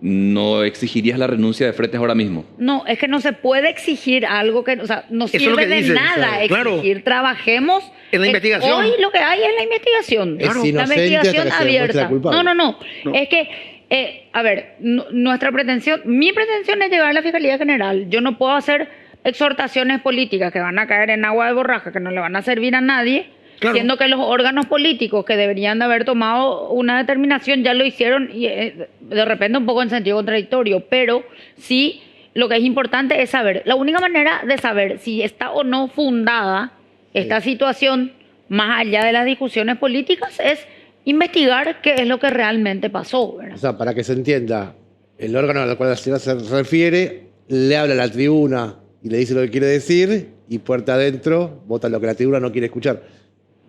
¿no exigirías la renuncia de Fretes ahora mismo? No, es que no se puede exigir algo que, o sea, no Eso es lo sirve que de dicen, nada claro. exigir. Trabajemos En la investigación. Hoy lo que hay es la investigación. Es La inocente hasta investigación que se demuestre abierta. culpable. No. No. Es que, a ver, nuestra pretensión, mi pretensión es llegar a la Fiscalía General. Yo no puedo hacer exhortaciones políticas que van a caer en agua de borraja, que no le van a servir a nadie. Claro. Siendo que los órganos políticos que deberían de haber tomado una determinación ya lo hicieron y de repente un poco en sentido contradictorio, pero sí lo que es importante es saber, la única manera de saber si está o no fundada esta situación, más allá de las discusiones políticas, es investigar qué es lo que realmente pasó, ¿verdad? O sea, para que se entienda, el órgano al cual la señora se refiere le habla a la tribuna y le dice lo que quiere decir y puerta adentro vota lo que la tribuna no quiere escuchar.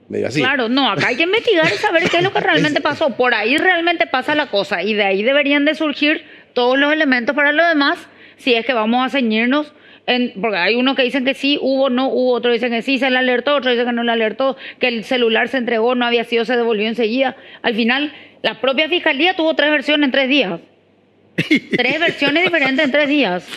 medio así. Claro, no, acá hay que investigar y saber qué es lo que realmente pasó. Por ahí realmente pasa la cosa y de ahí deberían de surgir todos los elementos para lo demás, si es que vamos a ceñirnos, porque hay unos que dicen que sí hubo, no hubo, otros dicen que sí se le alertó, otros dicen que no le alertó, que el celular se entregó, no había sido, se devolvió enseguida. Al final, la propia fiscalía tuvo 3 versiones en 3 días. 3 versiones diferentes en 3 días.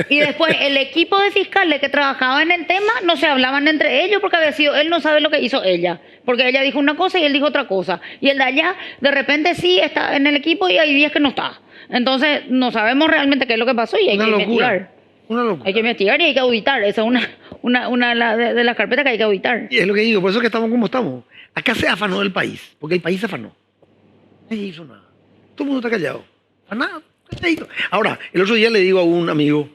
Y después el equipo de fiscales que trabajaba en el tema no se hablaban entre ellos porque había sido, él no sabe lo que hizo ella, porque ella dijo una cosa y él dijo otra cosa. Y el de allá de repente sí está en el equipo y hay días que no está. Entonces no sabemos realmente qué es lo que pasó y hay Una que locura. investigar. Una locura. Hay que investigar y hay que auditar. Esa es una de las carpetas que hay que auditar. Y es lo que digo, por eso es que estamos como estamos. Acá se afanó el país, porque el país se afanó. Nadie hizo nada. Todo el mundo está callado. Nada, calladito. Ahora, el otro día le digo a un amigo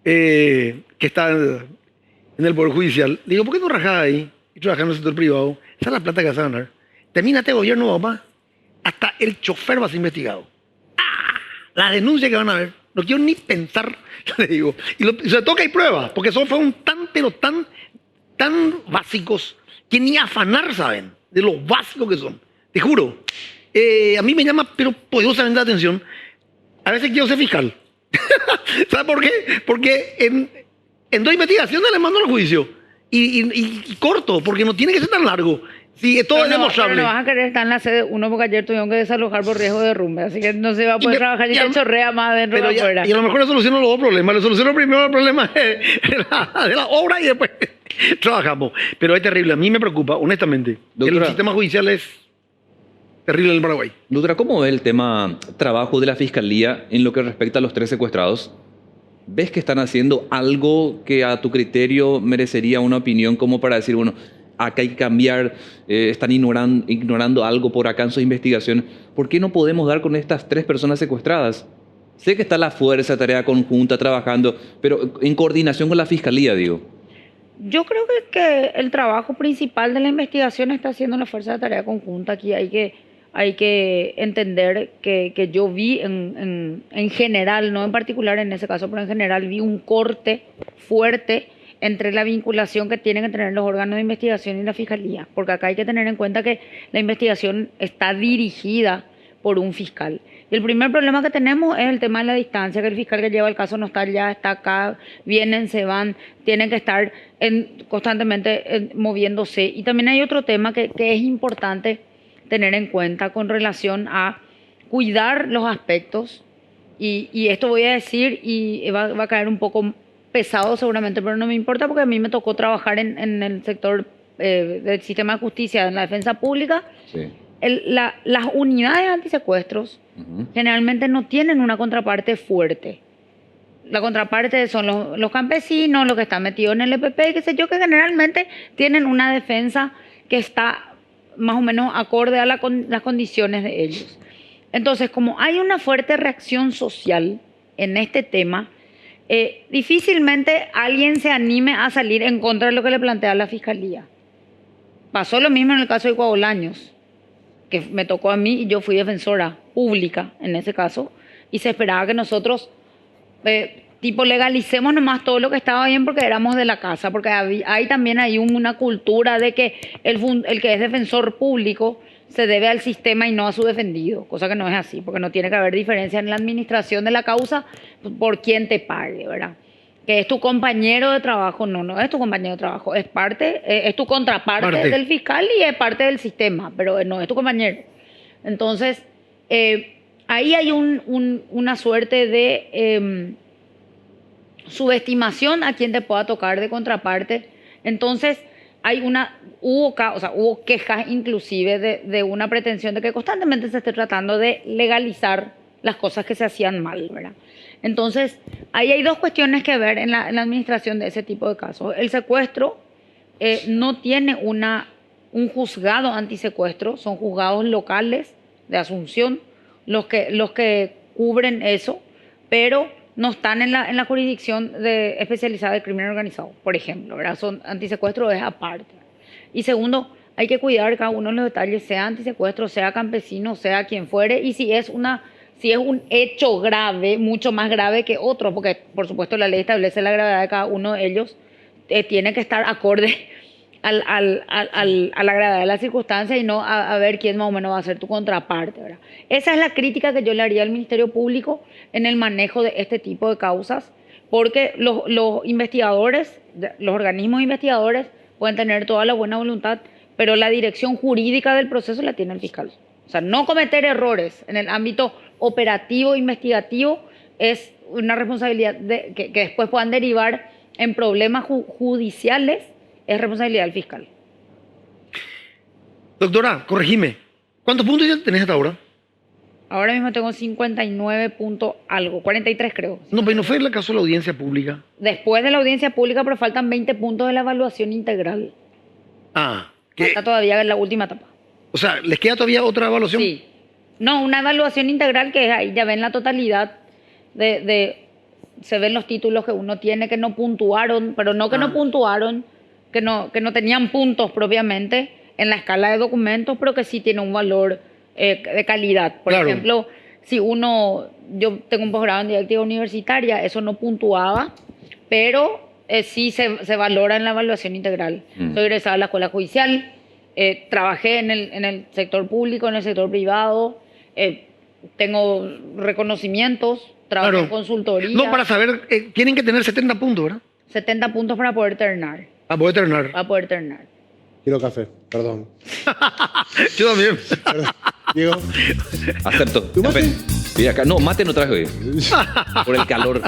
que está en el Poder Judicial, le digo, ¿por qué no rajás ahí y trabajás en el sector privado? Esa es la plata que vas a ganar. Termina este gobierno, papá, hasta el chofer va a ser investigado. ¡Ah! La denuncia que van a ver. No quiero ni pensar, le digo. Y sobre todo que hay pruebas, porque son fueron pero tan básicos que ni afanar saben de lo básicos que son. Te juro. A mí me llama, pero poderosamente la atención. A veces quiero ser fiscal. ¿Sabes por qué? Porque en 2 investigaciones le mando al juicio. Y corto, porque no tiene que ser tan largo. Sí, todo es demostrable. Pero no vas a querer estar en la sede 1 porque ayer tuvieron que desalojar por riesgo de derrumbe, así que no se va a poder trabajar y se chorrea más adentro pero que afuera. Y a lo mejor le soluciono los 2 problemas. Le soluciono primero el problema de la obra y después trabajamos. Pero es terrible. A mí me preocupa, honestamente. Doctora, el sistema judicial es terrible en el Paraguay. Doctora, ¿cómo ve el tema trabajo de la Fiscalía en lo que respecta a los 3 secuestrados? ¿Ves que están haciendo algo que a tu criterio merecería una opinión como para decir, bueno, acá hay que cambiar, están ignorando algo por acá en su investigación? ¿Por qué no podemos dar con estas 3 personas secuestradas? Sé que está la fuerza, tarea conjunta, trabajando, pero en coordinación con la Fiscalía, digo. Yo creo que el trabajo principal de la investigación está haciendo la Fuerza de Tarea Conjunta. Aquí hay que entender que yo vi en general, no en particular en ese caso, pero en general vi un corte fuerte entre la vinculación que tienen que tener los órganos de investigación y la Fiscalía. Porque acá hay que tener en cuenta que la investigación está dirigida por un fiscal. Y el primer problema que tenemos es el tema de la distancia, que el fiscal que lleva el caso no está allá, está acá, vienen, se van, tienen que estar constantemente moviéndose. Y también hay otro tema que es importante tener en cuenta con relación a cuidar los aspectos. Y esto voy a decir y va a caer un poco pesado seguramente, pero no me importa porque a mí me tocó trabajar en el sector del sistema de justicia, en la defensa pública. Sí. Las unidades antisecuestros generalmente no tienen una contraparte fuerte. La contraparte son los campesinos, los que están metidos en el EPP, qué sé yo, que generalmente tienen una defensa que está más o menos acorde a las condiciones de ellos. Entonces, como hay una fuerte reacción social en este tema, difícilmente alguien se anime a salir en contra de lo que le plantea la Fiscalía. Pasó lo mismo en el caso de Coabolaños, que me tocó a mí y yo fui defensora pública en ese caso, y se esperaba que nosotros legalicemos nomás todo lo que estaba bien porque éramos de la casa, porque hay también una cultura de que el que es defensor público se debe al sistema y no a su defendido, cosa que no es así, porque no tiene que haber diferencia en la administración de la causa por quien te pague, ¿verdad? Que es tu compañero de trabajo, no es tu compañero de trabajo, es tu contraparte del fiscal y es parte del sistema, pero no es tu compañero. Entonces, ahí hay una suerte de subestimación a quien te pueda tocar de contraparte. Entonces, hubo quejas inclusive de una pretensión de que constantemente se esté tratando de legalizar las cosas que se hacían mal, ¿verdad? Entonces, ahí hay 2 cuestiones que ver en la administración de ese tipo de casos. El secuestro no tiene un juzgado antisecuestro, son juzgados locales de Asunción los que cubren eso, pero no están en la jurisdicción especializada de crimen organizado, por ejemplo, ¿verdad? Antisecuestro es aparte. Y segundo, hay que cuidar cada uno de los detalles, sea antisecuestro, sea campesino, sea quien fuere, y si es un hecho grave, mucho más grave que otro, porque por supuesto la ley establece la gravedad de cada uno de ellos, tiene que estar acorde a la gravedad de la circunstancia y no a ver quién más o menos va a ser tu contraparte, ¿verdad? Esa es la crítica que yo le haría al Ministerio Público en el manejo de este tipo de causas, porque los investigadores, los organismos investigadores pueden tener toda la buena voluntad, pero la dirección jurídica del proceso la tiene el fiscal. O sea, no cometer errores en el ámbito operativo, investigativo, es una responsabilidad que después puedan derivar en problemas judiciales, es responsabilidad del fiscal. Doctora, corregime. ¿Cuántos puntos ya tenés hasta ahora? Ahora mismo tengo 59 puntos algo, 43 creo. No, pero no fue el caso de la audiencia pública. Después de la audiencia pública, pero faltan 20 puntos de la evaluación integral. Ah, que, Está todavía en la última etapa. o sea, ¿les queda todavía otra evaluación? Sí. No, una evaluación integral que es ahí ya ven la totalidad se ven los títulos que uno tiene que no puntuaron, pero no que no puntuaron, que no tenían puntos propiamente en la escala de documentos, pero que sí tiene un valor de calidad. Por Claro. ejemplo, si yo tengo un posgrado en didáctica universitaria, eso no puntuaba, pero sí se valora en la evaluación integral. Soy egresada de la escuela judicial, trabajé en el sector público, en el sector privado, tengo reconocimientos, trabajo en consultoría. No, para saber, tienen que tener 70 puntos, ¿verdad? 70 puntos para poder ternar. Para poder terminar. Para poder ternar. Quiero café, perdón. Yo también. Perdón. Diego, Acepto. ¿Tu mate? Sí, acá. No, mate no traje hoy. Por el calor.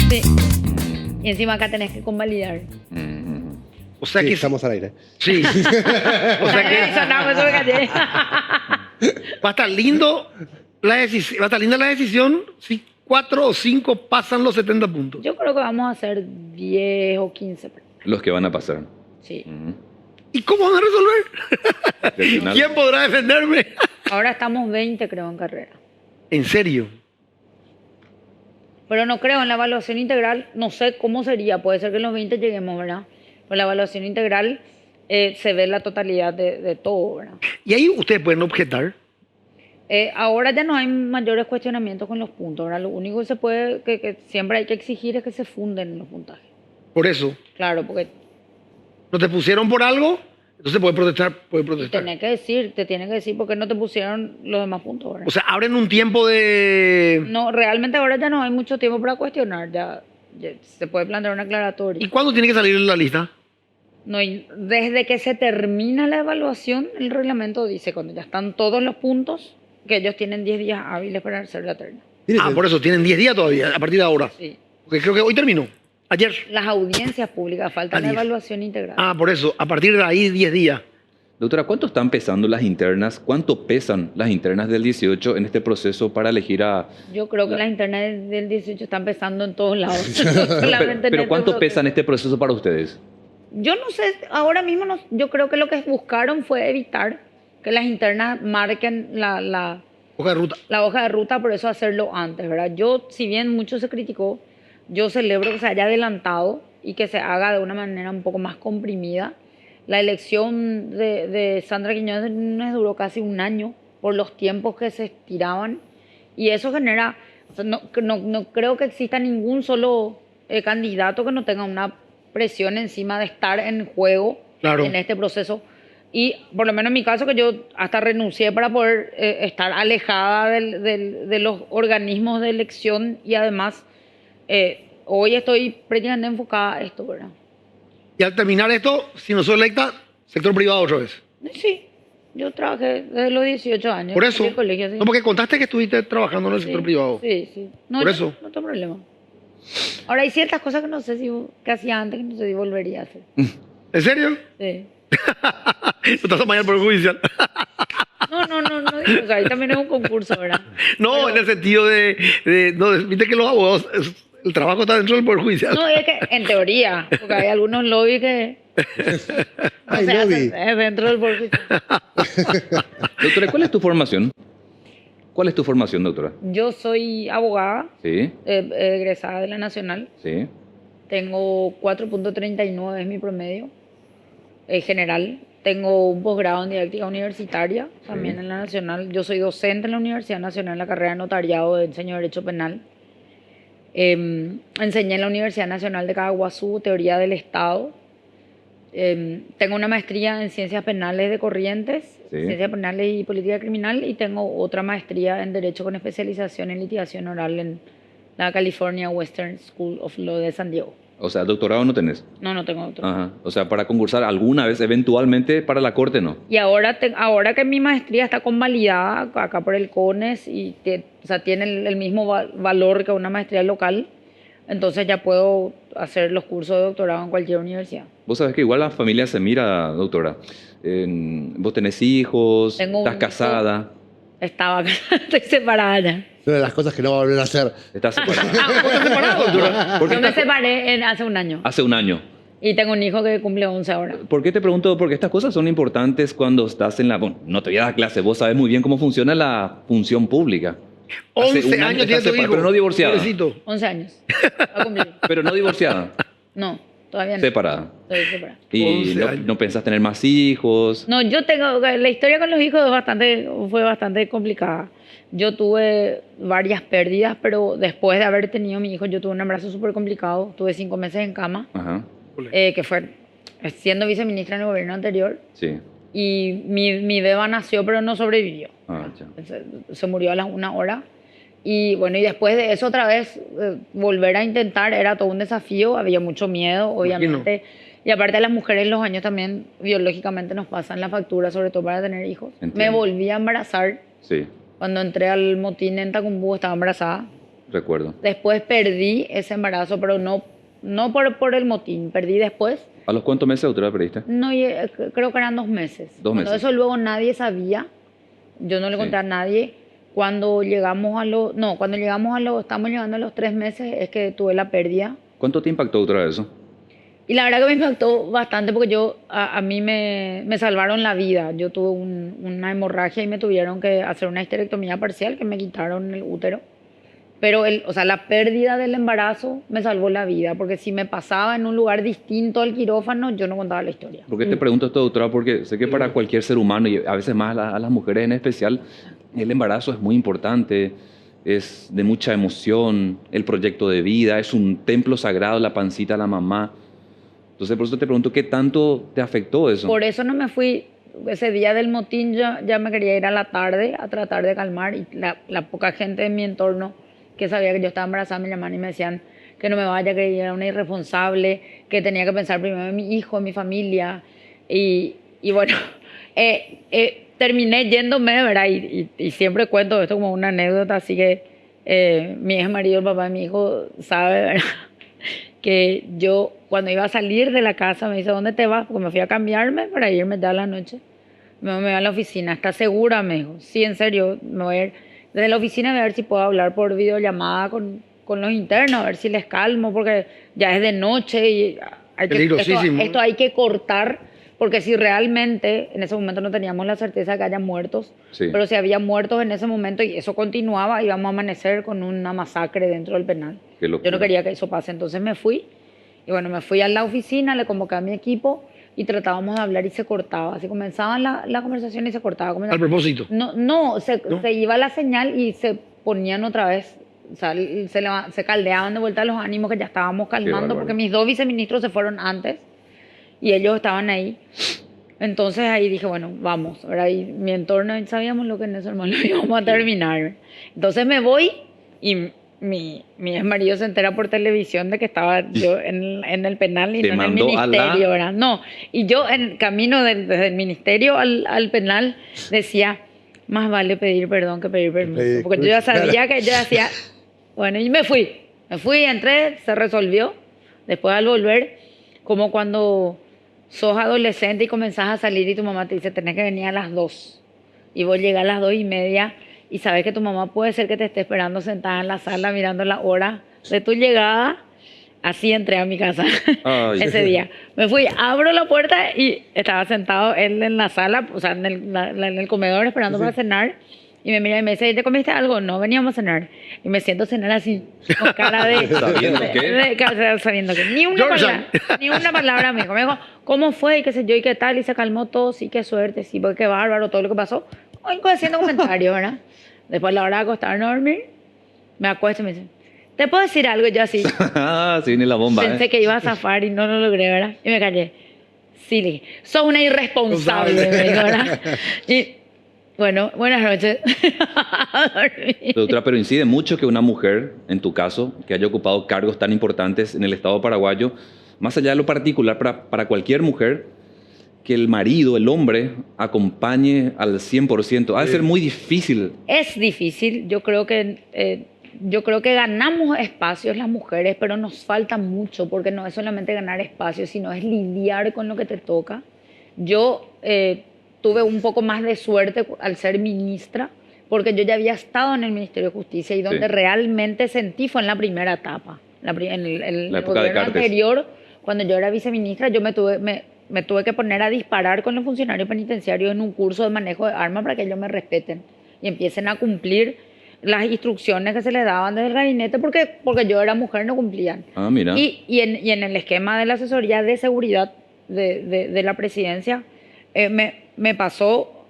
Sí. Y encima acá tenés que convalidar. O sea sí, que estamos al aire. sí. O sea que Sonaba, eso me callé. va a estar lindo va a estar linda la decisión si 4 o 5 pasan los 70 puntos. Yo creo que vamos a hacer 10 o 15. Los que van a pasar. Sí. ¿Y cómo van a resolver? Al final. ¿Quién podrá defenderme? Ahora estamos 20, creo, en carrera. ¿En serio? Pero no creo en la evaluación integral. No sé cómo sería. Puede ser que en los 20 lleguemos, ¿verdad? Pero la evaluación integral se ve la totalidad de todo, ¿verdad? Y ahí ustedes pueden objetar. Ahora ya no hay mayores cuestionamientos con los puntos, ¿verdad? Lo único que se puede, que siempre hay que exigir es que se funden los puntajes. Por eso. Claro, porque ¿No te pusieron por algo? Entonces puede protestar. te tiene que decir por qué no te pusieron los demás puntos, ¿verdad? O sea, abren un tiempo de... No, realmente ahora ya no hay mucho tiempo para cuestionar, ya se puede plantear una aclaratoria. ¿Y cuándo tiene que salir la lista? No, desde que se termina la evaluación, el reglamento dice, cuando ya están todos los puntos, que ellos tienen 10 días hábiles para hacer la terna. Por eso, tienen 10 días todavía, a partir de ahora. Sí. Porque creo que hoy terminó. Ayer. Las audiencias públicas, falta la 10. evaluación integral. Por eso, a partir de ahí 10 días. Doctora, ¿cuánto están pesando las internas? ¿Cuánto pesan las internas del 18 en este proceso para elegir a... Yo creo que las internas del 18 están empezando en todos lados. No solamente en Pero este ¿cuánto proceso. pesa en este proceso para ustedes? Yo no sé, ahora mismo yo creo que lo que buscaron fue evitar que las internas marquen la Hoja de ruta. hoja de ruta, por eso hacerlo antes, ¿verdad? Yo, si bien mucho se criticó, yo celebro que se haya adelantado y que se haga de una manera un poco más comprimida. La elección de Sandra Quiñones duró casi un año por los tiempos que se estiraban y eso genera, o sea, no creo que exista ningún solo candidato que no tenga una presión encima de estar en juego Claro. en este proceso. Y por lo menos en mi caso, que yo hasta renuncié para poder estar alejada de los organismos de elección y además hoy estoy prácticamente enfocada a esto, ¿verdad? Y al terminar esto, si no soy electa, sector privado otra vez. Sí, yo trabajé desde los 18 años. Por eso. en el colegio, sí. No, porque contaste que estuviste trabajando en el sector Sí, privado. Sí, sí. No, Por yo eso. no tengo problema. Ahora hay ciertas cosas que no sé que hacía antes, que no sé si volvería a hacer. ¿En serio? Sí. No te vas a mañana por el judicial. No digo, o sea, ahí también es un concurso, ¿verdad? No, Pero- en el sentido no, viste que los abogados, el trabajo está dentro del Poder Judicial. No, es que en teoría, porque hay algunos lobbies que no Ay, se lobby. hacen dentro del bolsillo. Doctora, ¿cuál es tu formación? ¿Cuál es tu formación, doctora? Yo soy abogada, Sí, egresada de la Nacional. sí. Tengo 4.39 es mi promedio general. Tengo un posgrado en didáctica universitaria, también en la Nacional. Yo soy docente en la Universidad Nacional en la carrera de notariado, enseño Derecho Penal. Enseñé en la Universidad Nacional de Caguazú, Teoría del Estado. Tengo una maestría en Ciencias Penales de Corrientes, Sí. Ciencias Penales y Política Criminal, y tengo otra maestría en Derecho con especialización en litigación oral en la California Western School of Law de San Diego. O sea, doctorado no tenés. No tengo otro. Ajá. O sea, para concursar alguna vez, eventualmente, para la corte no. Y ahora, ahora que mi maestría está convalidada acá por el CONES y o sea, tiene el mismo valor que una maestría local, entonces ya puedo hacer los cursos de doctorado en cualquier universidad. Vos sabés que igual la familia se mira, doctora. Vos tenés hijos, Tengo un estás hijo. casada, Estoy separada ya. Una de las cosas que no va a volver a hacer. estás separada. ¿Vos estás separada, doctora? ¿Por qué Yo me estás- separé hace un año Hace un año. y tengo un hijo que cumple 11 ahora. ¿Por qué te pregunto? Porque estas cosas son importantes cuando estás en la... Bueno, no te voy a dar clase, vos sabés muy bien cómo funciona la función pública. Hace 11 un año años tiene estás tu hijo. pero no divorciada. Pobrecito. 11 años. Va a cumplir. Pero no divorciada, No, todavía no. separada. Estoy separada. Y 11 no, años. no pensás tener más hijos. No, yo tengo, la historia con los hijos fue bastante complicada. Yo tuve varias pérdidas, pero después de haber tenido mi hijo, yo tuve un embarazo súper complicado. Tuve 5 meses en cama, Ajá, que fue siendo viceministra en el gobierno anterior. sí. Y mi beba nació, pero no sobrevivió. Ah, ya. Se murió a las 1 hora. Y bueno, y después de eso otra vez, volver a intentar era todo un desafío. Había mucho miedo, obviamente. Y aparte a las mujeres los años también biológicamente nos pasan la factura, sobre todo para tener hijos. Entiendo. Me volví a embarazar. Sí, Cuando entré al motín en Tacumbú estaba embarazada. recuerdo. Después perdí ese embarazo, pero no por el motín. Perdí después. ¿A los cuántos meses, doctora, perdiste? No, creo que eran 2 meses. 2 Cuando meses. eso luego nadie sabía. Yo no le Sí. conté a nadie. Cuando llegamos estamos llegando a los 3 meses, es que tuve la pérdida. ¿Cuánto te impactó, doctora, eso? Y la verdad que me impactó bastante porque a mí me salvaron la vida. Yo tuve una hemorragia y me tuvieron que hacer una histerectomía parcial, que me quitaron el útero. Pero o sea, la pérdida del embarazo me salvó la vida, porque si me pasaba en un lugar distinto al quirófano, yo no contaba la historia. ¿Por qué te pregunto esto, doctora? Porque sé que para cualquier ser humano, y a veces más a las mujeres en especial, el embarazo es muy importante, es de mucha emoción, el proyecto de vida, es un templo sagrado, la pancita de la mamá. Entonces, por eso te pregunto, ¿qué tanto te afectó eso? Por eso no me fui. Ese día del motín ya me quería ir a la tarde a tratar de calmar, y la poca gente en mi entorno que sabía que yo estaba embarazada me llamaban y me decían que no me vaya, que era una irresponsable, que tenía que pensar primero en mi hijo, en mi familia. Y bueno, terminé yéndome, ¿verdad? Y siempre cuento esto como una anécdota, así que mi ex marido, el papá de mi hijo, sabe, ¿verdad? Que yo cuando iba a salir de la casa me dice, ¿dónde te vas? Porque me fui a cambiarme para irme ya a la noche. Me voy a la oficina. ¿Estás segura? Me dijo. Sí, en serio, me voy a ir. Desde la oficina voy a ver si puedo hablar por videollamada con los internos, a ver si les calmo, porque ya es de noche y Peligrosísimo. esto hay que cortar, porque si realmente en ese momento no teníamos la certeza de que haya muertos, Sí. pero si había muertos en ese momento y eso continuaba, íbamos a amanecer con una masacre dentro del penal. Qué Yo locura. no quería que eso pase, entonces me fui. Y bueno, me fui a la oficina, le convoqué a mi equipo y tratábamos de hablar y se cortaba. Así comenzaba la conversación y se cortaba. Al propósito. No, se ¿No? iba la señal y se ponían otra vez. O sea, se caldeaban de vuelta los ánimos, que ya estábamos calmando, bárbaro. porque mis 2 viceministros se fueron antes y ellos estaban ahí. Entonces ahí dije, bueno, vamos. Ahora y mi entorno, sabíamos lo que en eso hermano íbamos a terminar. Entonces me voy y mi ex marido se entera por televisión de que estaba yo en el penal y Te no en el mandó a la- ministerio, ¿verdad? No, y yo en camino desde el ministerio al penal decía, más vale pedir perdón que pedir permiso. Pedir- Porque yo ya sabía claro. que yo hacía, bueno, y me fui, entré, se resolvió. Después al volver, como cuando sos adolescente y comenzás a salir y tu mamá te dice, tenés que venir a las 2. Y vos llegás a las 2:30 y sabes que tu mamá puede ser que te esté esperando sentada en la sala mirando la hora de tu llegada. Así entré a mi casa Ay. ese día. Me fui, abro la puerta y estaba sentado él en la sala, o sea, en el comedor esperando para cenar. Y me mira y me dice, ¿te comiste algo? No, veníamos a cenar. Y me siento a cenar así, con cara de... ¿Sabiendo qué? Sabiendo que Georgia. ni una palabra me dijo. Me dijo, ¿cómo fue? Y qué sé yo, y qué tal. Y se calmó todo, sí, qué suerte, sí, porque qué bárbaro todo lo que pasó. Oigo haciendo comentarios, ¿verdad? Después a la hora de acostarnos a dormir, me acuesto y me dice, ¿te puedo decir algo? Y yo así, Ah, sí, viene la bomba. pensé que iba a zafar y no lo logré, ¿verdad? Y me callé. Sí, le dije, sos una irresponsable, me dijo, ¿verdad? Y bueno, buenas noches. A dormir. Doctora, pero incide mucho que una mujer, en tu caso, que haya ocupado cargos tan importantes en el Estado paraguayo, más allá de lo particular, para cualquier mujer, que el marido, el hombre, acompañe al 100%. Ha de ser muy difícil. Es difícil, yo creo que ganamos espacios las mujeres, pero nos falta mucho, porque no es solamente ganar espacios, sino es lidiar con lo que te toca. Yo tuve un poco más de suerte al ser ministra, porque yo ya había estado en el Ministerio de Justicia y donde Sí. realmente sentí fue en la primera etapa. En el La época de gobierno Cartes. anterior, cuando yo era viceministra, yo me tuve que poner a disparar con los funcionarios penitenciarios en un curso de manejo de armas para que ellos me respeten y empiecen a cumplir las instrucciones que se les daban desde el gabinete, porque yo era mujer, no cumplían. Ah, mira. Y en el esquema de la asesoría de seguridad de la presidencia, me pasó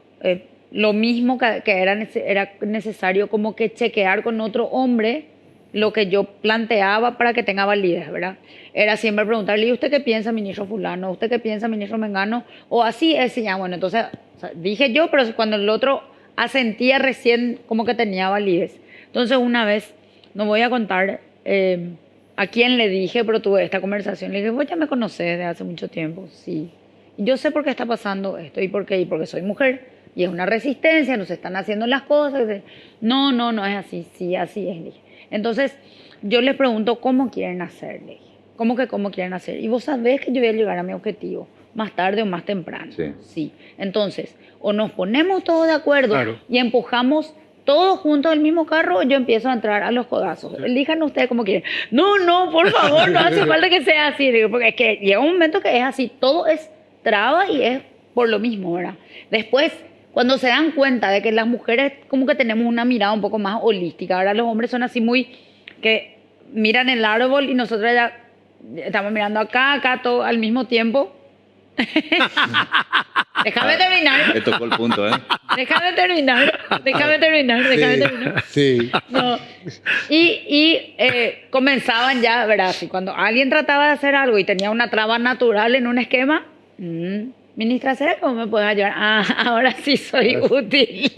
lo mismo que era necesario como que chequear con otro hombre lo que yo planteaba para que tenga validez, ¿verdad? Era siempre preguntarle, ¿y usted qué piensa, ministro fulano? ¿Usted qué piensa, ministro mengano? O así es, y ya, bueno, entonces, o sea, dije yo, pero cuando el otro asentía recién como que tenía validez. Entonces, una vez, no voy a contar a quién le dije, pero tuve esta conversación. Le dije, vos ya me conocés de hace mucho tiempo, sí. Y yo sé por qué está pasando esto, y por qué, y porque soy mujer, y es una resistencia, nos están haciendo las cosas. No, no es así, sí, así es, le dije. Entonces, yo les pregunto, ¿cómo quieren hacer? Le dije. ¿Cómo quieren hacer? Y vos sabés que yo voy a llegar a mi objetivo, más tarde o más temprano. Sí. Entonces, o nos ponemos todos de acuerdo Claro. y empujamos todos juntos el mismo carro, o yo empiezo a entrar a los codazos. Elijan ustedes como quieren. No, por favor, no hace falta que sea así. Digo, porque es que llega un momento que es así, todo es traba y es por lo mismo, ¿verdad? Después, cuando se dan cuenta de que las mujeres como que tenemos una mirada un poco más holística, ahora los hombres son así muy que miran el árbol y nosotros ya estamos mirando acá, todo al mismo tiempo. Déjame terminar. Me tocó el punto, ¿eh? Déjame terminar. Sí. No. Y comenzaban ya, ¿verdad? Si cuando alguien trataba de hacer algo y tenía una traba natural en un esquema, ministra, ¿será cómo me puedes ayudar? Ah, ahora sí soy útil.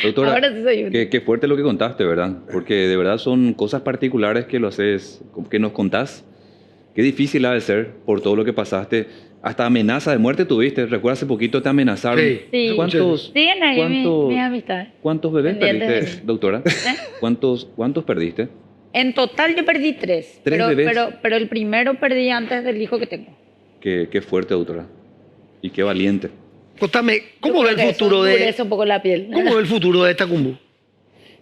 Doctora, Ahora sí soy útil. qué fuerte lo que contaste, ¿verdad? Porque de verdad son cosas particulares que lo haces, que nos contás. Qué difícil ha de ser por todo lo que pasaste. Hasta amenaza de muerte tuviste. Recuerda, hace poquito te amenazaron. Sí. ¿Cuántos, Siguen ahí cuántos- mis amistades. ¿Cuántos bebés Pendientes de perdiste, mí. doctora? ¿Cuántos perdiste? En total yo perdí 3. ¿Tres bebés? Pero el primero perdí antes del hijo que tengo. Qué fuerte, doctora. Y qué valiente. Contame, ¿cómo Yo ve creo el que eso futuro de endurece un poco la piel. cómo ve el futuro de Tacumbu?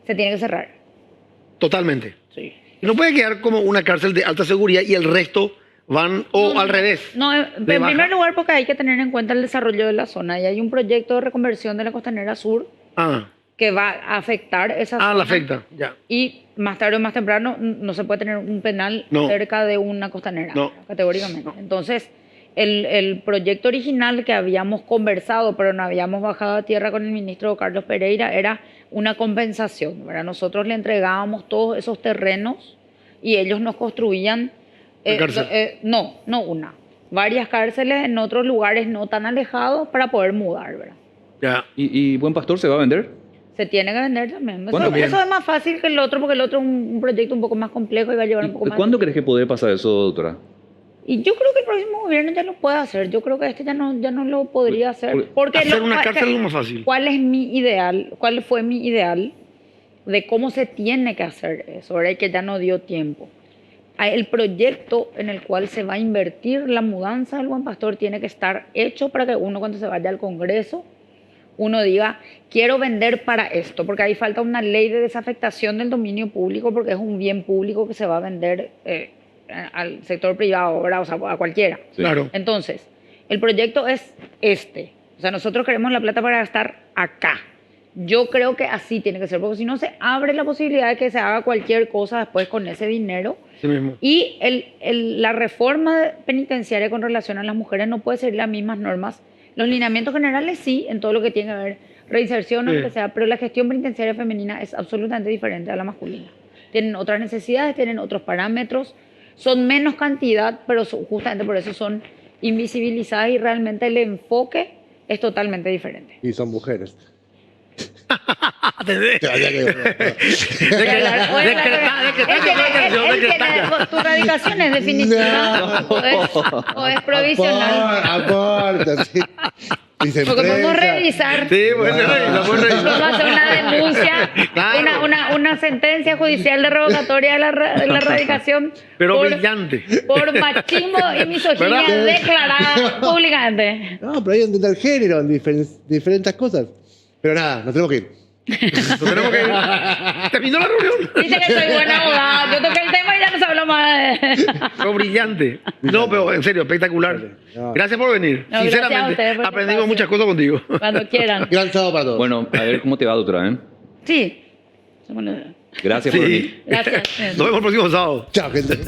Se tiene que cerrar. Totalmente. Sí. Y no puede quedar como una cárcel de alta seguridad y el resto van o al revés. No, en de baja. primer lugar porque hay que tener en cuenta el desarrollo de la zona y hay un proyecto de reconversión de la Costanera Sur Ah, que va a afectar esa zona. la afecta, ya. Y más tarde o más temprano no se puede tener un penal No. cerca de una costanera, No. categóricamente. No. Entonces, el proyecto original que habíamos conversado, pero no habíamos bajado a tierra con el ministro Carlos Pereira, era una compensación, ¿verdad? Nosotros le entregábamos todos esos terrenos y ellos nos construían... ¿Una cárcel? No una. Varias cárceles en otros lugares no tan alejados para poder mudar, ¿verdad? Ya. ¿Y Buen Pastor se va a vender? Se tiene que vender también. ¿Cuándo? Eso es más fácil que el otro, porque el otro es un proyecto un poco más complejo y va a llevar un poco más. ¿Cuándo crees que puede pasar eso, doctora? Y yo creo que el próximo gobierno ya lo puede hacer. Yo creo que este ya no lo podría hacer. Porque Hacer una cárcel es lo más fácil. ¿Cuál es mi ideal? ¿Cuál fue mi ideal de cómo se tiene que hacer eso? Ahora que ya no dio tiempo. El proyecto en el cual se va a invertir la mudanza del Buen Pastor tiene que estar hecho para que uno cuando se vaya al Congreso, uno diga, quiero vender para esto, porque ahí falta una ley de desafectación del dominio público, porque es un bien público que se va a vender al sector privado, ¿verdad? O sea, a cualquiera. Sí. Claro. Entonces, el proyecto es este. O sea, nosotros queremos la plata para gastar acá. Yo creo que así tiene que ser, porque si no se abre la posibilidad de que se haga cualquier cosa después con ese dinero. Sí mismo. Y la reforma penitenciaria con relación a las mujeres no puede seguir las mismas normas. Los lineamientos generales sí, en todo lo que tiene que ver reinserción o Sí. lo que sea, pero la gestión penitenciaria femenina es absolutamente diferente a la masculina. Tienen otras necesidades, tienen otros parámetros, son menos cantidad, pero justamente por eso son invisibilizadas y realmente el enfoque es totalmente diferente. Y son mujeres. De Tu radicación es definitiva o es provisional. Aporta, sí. Dice Porque podemos prensa. revisar. Sí, bueno, lo puedo revisar. Vamos a hacer una denuncia, Claro. una sentencia judicial de revocatoria de la radicación Pero brillante. por machismo y misoginia ¿Verdad? declarada públicamente. No, pero hay un el género en diferentes cosas. Pero nada, nos tenemos que ir. Nos tenemos que ir. Terminó la reunión. Dice que soy buena abogada. Yo toqué el tema y ya no se habló más de... Fue brillante. No, pero en serio, espectacular. No. Gracias por venir. No, gracias a Sinceramente, ustedes por el aprendimos espacio. muchas cosas contigo. Cuando quieran. Gran sábado para todos. Bueno, a ver cómo te va, doctora, ¿eh? Sí. Gracias por venir. Sí. Gracias. Nos vemos el próximo sábado. Chao, gente.